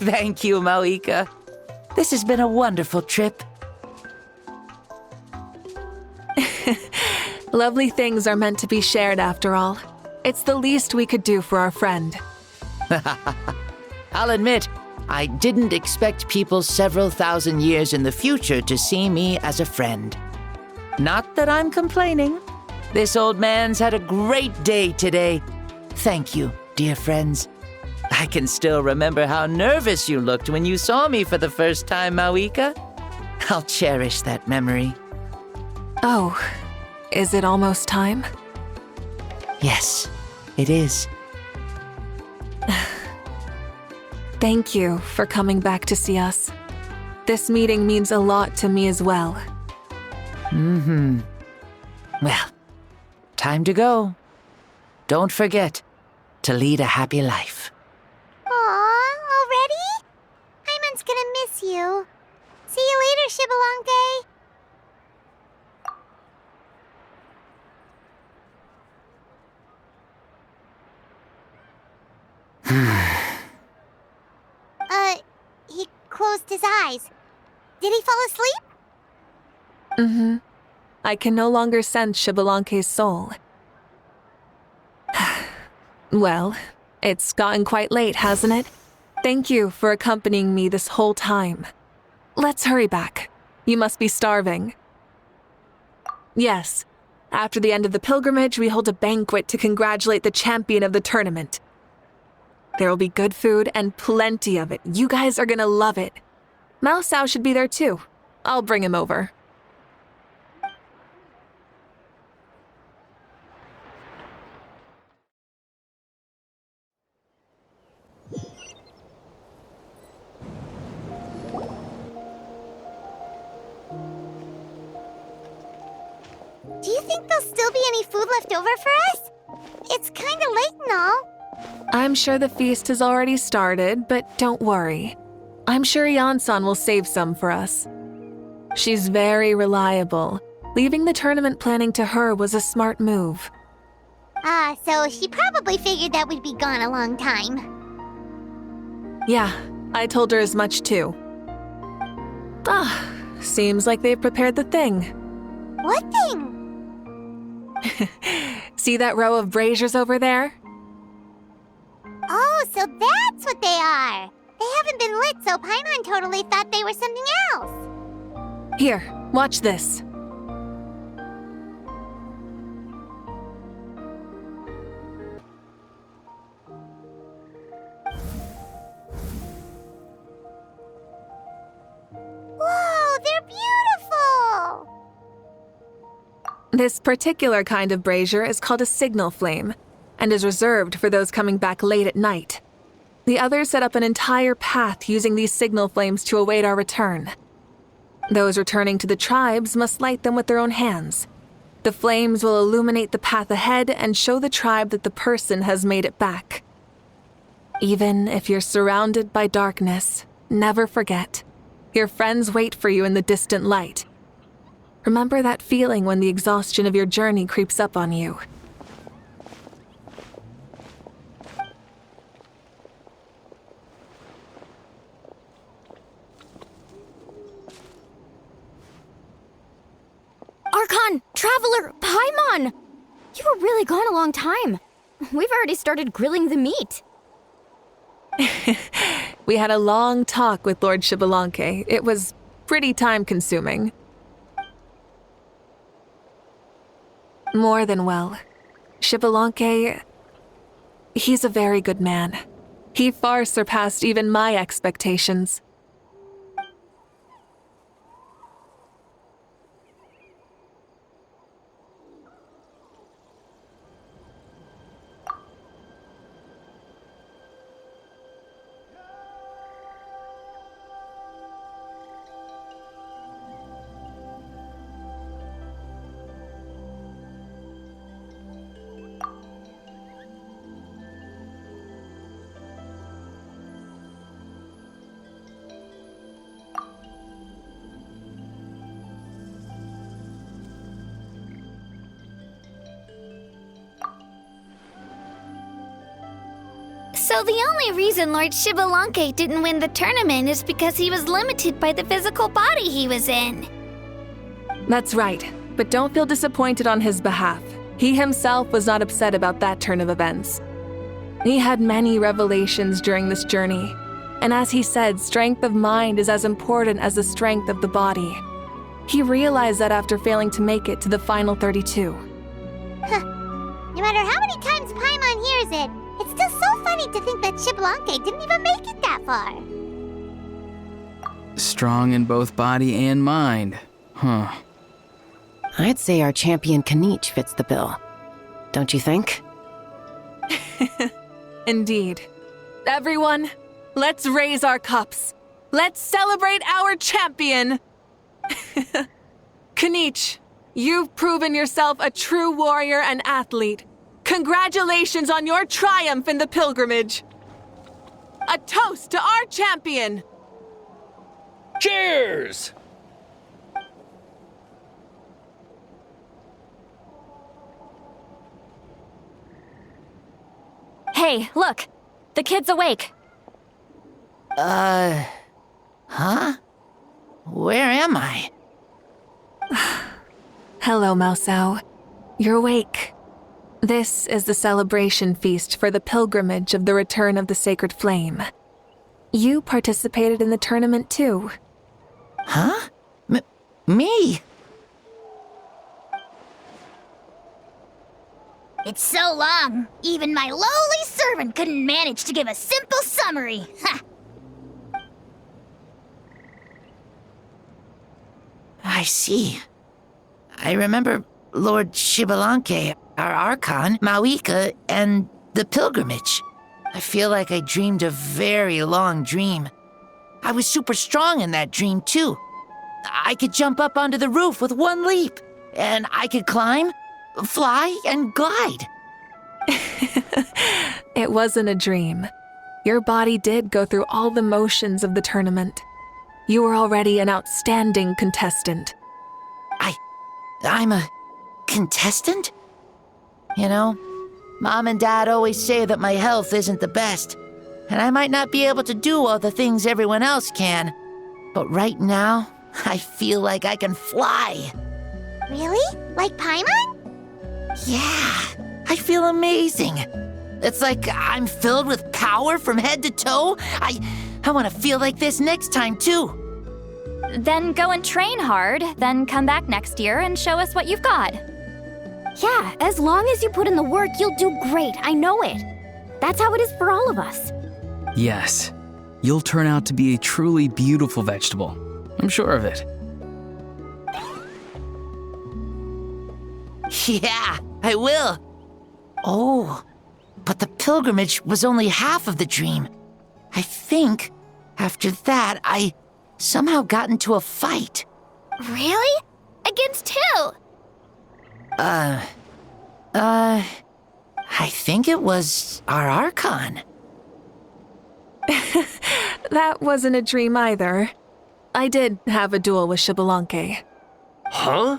Thank you, Mavuiika. This has been a wonderful trip. Lovely things are meant to be shared after all. It's the least we could do for our friend. I'll admit, I didn't expect people several thousand years in the future to see me as a friend. Not that I'm complaining. This old man's had a great day today. Thank you, dear friends. I can still remember how nervous you looked when you saw me for the first time, Mavuiika. I'll cherish that memory. Oh, is it almost time? Yes, it is. Thank you for coming back to see us. This meeting means a lot to me as well. Well, time to go. Don't forget to lead a happy life. Aw, already? Paimon's gonna miss you. See you later, Shibalonke. He closed his eyes. Did he fall asleep? I can no longer sense Shibalonke's soul. Well, it's gotten quite late, hasn't it? Thank you for accompanying me this whole time. Let's hurry back. You must be starving. Yes, after the end of the pilgrimage, we hold a banquet to congratulate the champion of the tournament. There will be good food and plenty of it. You guys are gonna love it. Mausau should be there too. I'll bring him over. Do you think there'll still be any food left over for us? It's kinda late and all. I'm sure the feast has already started, but don't worry. I'm sure Yansan will save some for us. She's very reliable. Leaving the tournament planning to her was a smart move. So she probably figured that we'd be gone a long time. Yeah, I told her as much too. Seems like they've prepared the thing. What thing? See that row of braziers over there? Oh, so that's what they are. They haven't been lit, so Paimon totally thought they were something else. Here, watch this. Whoa, they're beautiful! This particular kind of brazier is called a signal flame, and is reserved for those coming back late at night. The others set up an entire path using these signal flames to await our return. Those returning to the tribes must light them with their own hands. The flames will illuminate the path ahead and show the tribe that the person has made it back. Even if you're surrounded by darkness, never forget. Your friends wait for you in the distant light. Remember that feeling when the exhaustion of your journey creeps up on you. Archon! Traveler! Paimon! You were really gone a long time. We've already started grilling the meat. We had a long talk with Lord Shibalonke. It was pretty time-consuming. More than well. Shibalonke, he's a very good man. He far surpassed even my expectations. So the only reason Lord Shibalanke didn't win the tournament is because he was limited by the physical body he was in. That's right, but don't feel disappointed on his behalf. He himself was not upset about that turn of events. He had many revelations during this journey, and as he said, strength of mind is as important as the strength of the body. He realized that after failing to make it to the final 32. No matter how many times Paimon hears it, it's still so funny to think that Shibalanke didn't even make it that far. Strong in both body and mind. Huh. I'd say our champion Kanich fits the bill. Don't you think? Indeed. Everyone, let's raise our cups. Let's celebrate our champion! Kanich, you've proven yourself a true warrior and athlete. Congratulations on your triumph in the pilgrimage. A toast to our champion! Cheers! Hey, look! The kid's awake. Huh? Where am I? Hello, Mausao. You're awake. This is the celebration feast for the pilgrimage of the return of the sacred flame. You participated in the tournament too. Huh? Me? It's so long, even my lowly servant couldn't manage to give a simple summary. Ha! I see. I remember Lord Shibalanke, our Archon, Mavuiika, and the pilgrimage. I feel like I dreamed a very long dream. I was super strong in that dream, too. I could jump up onto the roof with one leap, and I could climb, fly, and glide. It wasn't a dream. Your body did go through all the motions of the tournament. You were already an outstanding contestant. I'm a contestant? You know, Mom and Dad always say that my health isn't the best, and I might not be able to do all the things everyone else can. But right now, I feel like I can fly. Really? Like Paimon? Yeah, I feel amazing. It's like I'm filled with power from head to toe. I want to feel like this next time, too. Then go and train hard, then come back next year and show us what you've got. Yeah, as long as you put in the work, you'll do great. I know it. That's how it is for all of us. Yes. You'll turn out to be a truly beautiful vegetable. I'm sure of it. Yeah, I will. Oh, but the pilgrimage was only half of the dream. I think after that, I somehow got into a fight. Really? Against who? I think it was our Archon. That wasn't a dream either. I did have a duel with Shibalanke. Huh?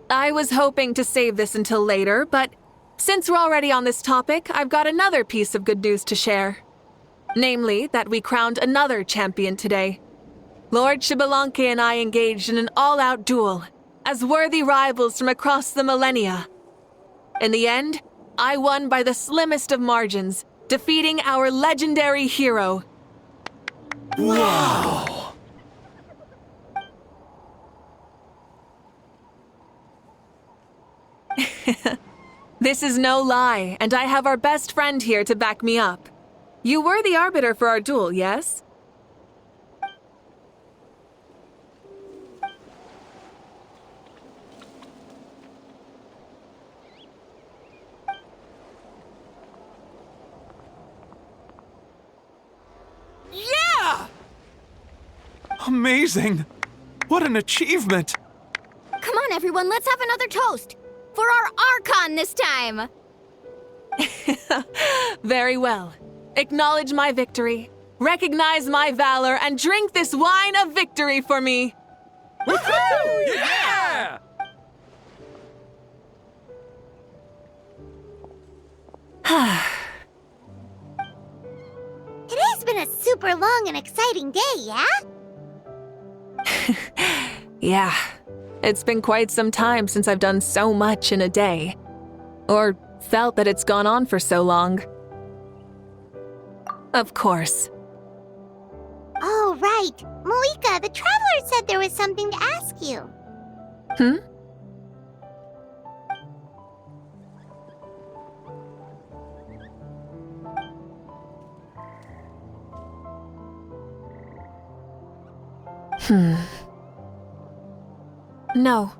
I was hoping to save this until later, but since we're already on this topic, I've got another piece of good news to share. Namely, that we crowned another champion today. Lord Shibalanke and I engaged in an all-out duel, as worthy rivals from across the millennia. In the end, I won by the slimmest of margins, defeating our legendary hero. Wow! This is no lie, and I have our best friend here to back me up. You were the arbiter for our duel, yes? Yeah! Amazing! What an achievement! Come on, everyone, let's have another toast. For our Archon this time. Very well. Acknowledge my victory, recognize my valor, and drink this wine of victory for me. Woohoo! Yeah! Today's been a super long and exciting day, yeah? Yeah, it's been quite some time since I've done so much in a day. Or felt that it's gone on for so long. Of course. Oh, right. Mavuiika, the Traveler said there was something to ask you. No.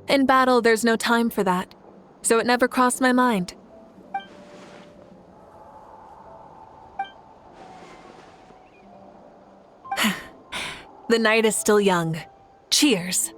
In battle, there's no time for that, so it never crossed my mind. The night is still young. Cheers.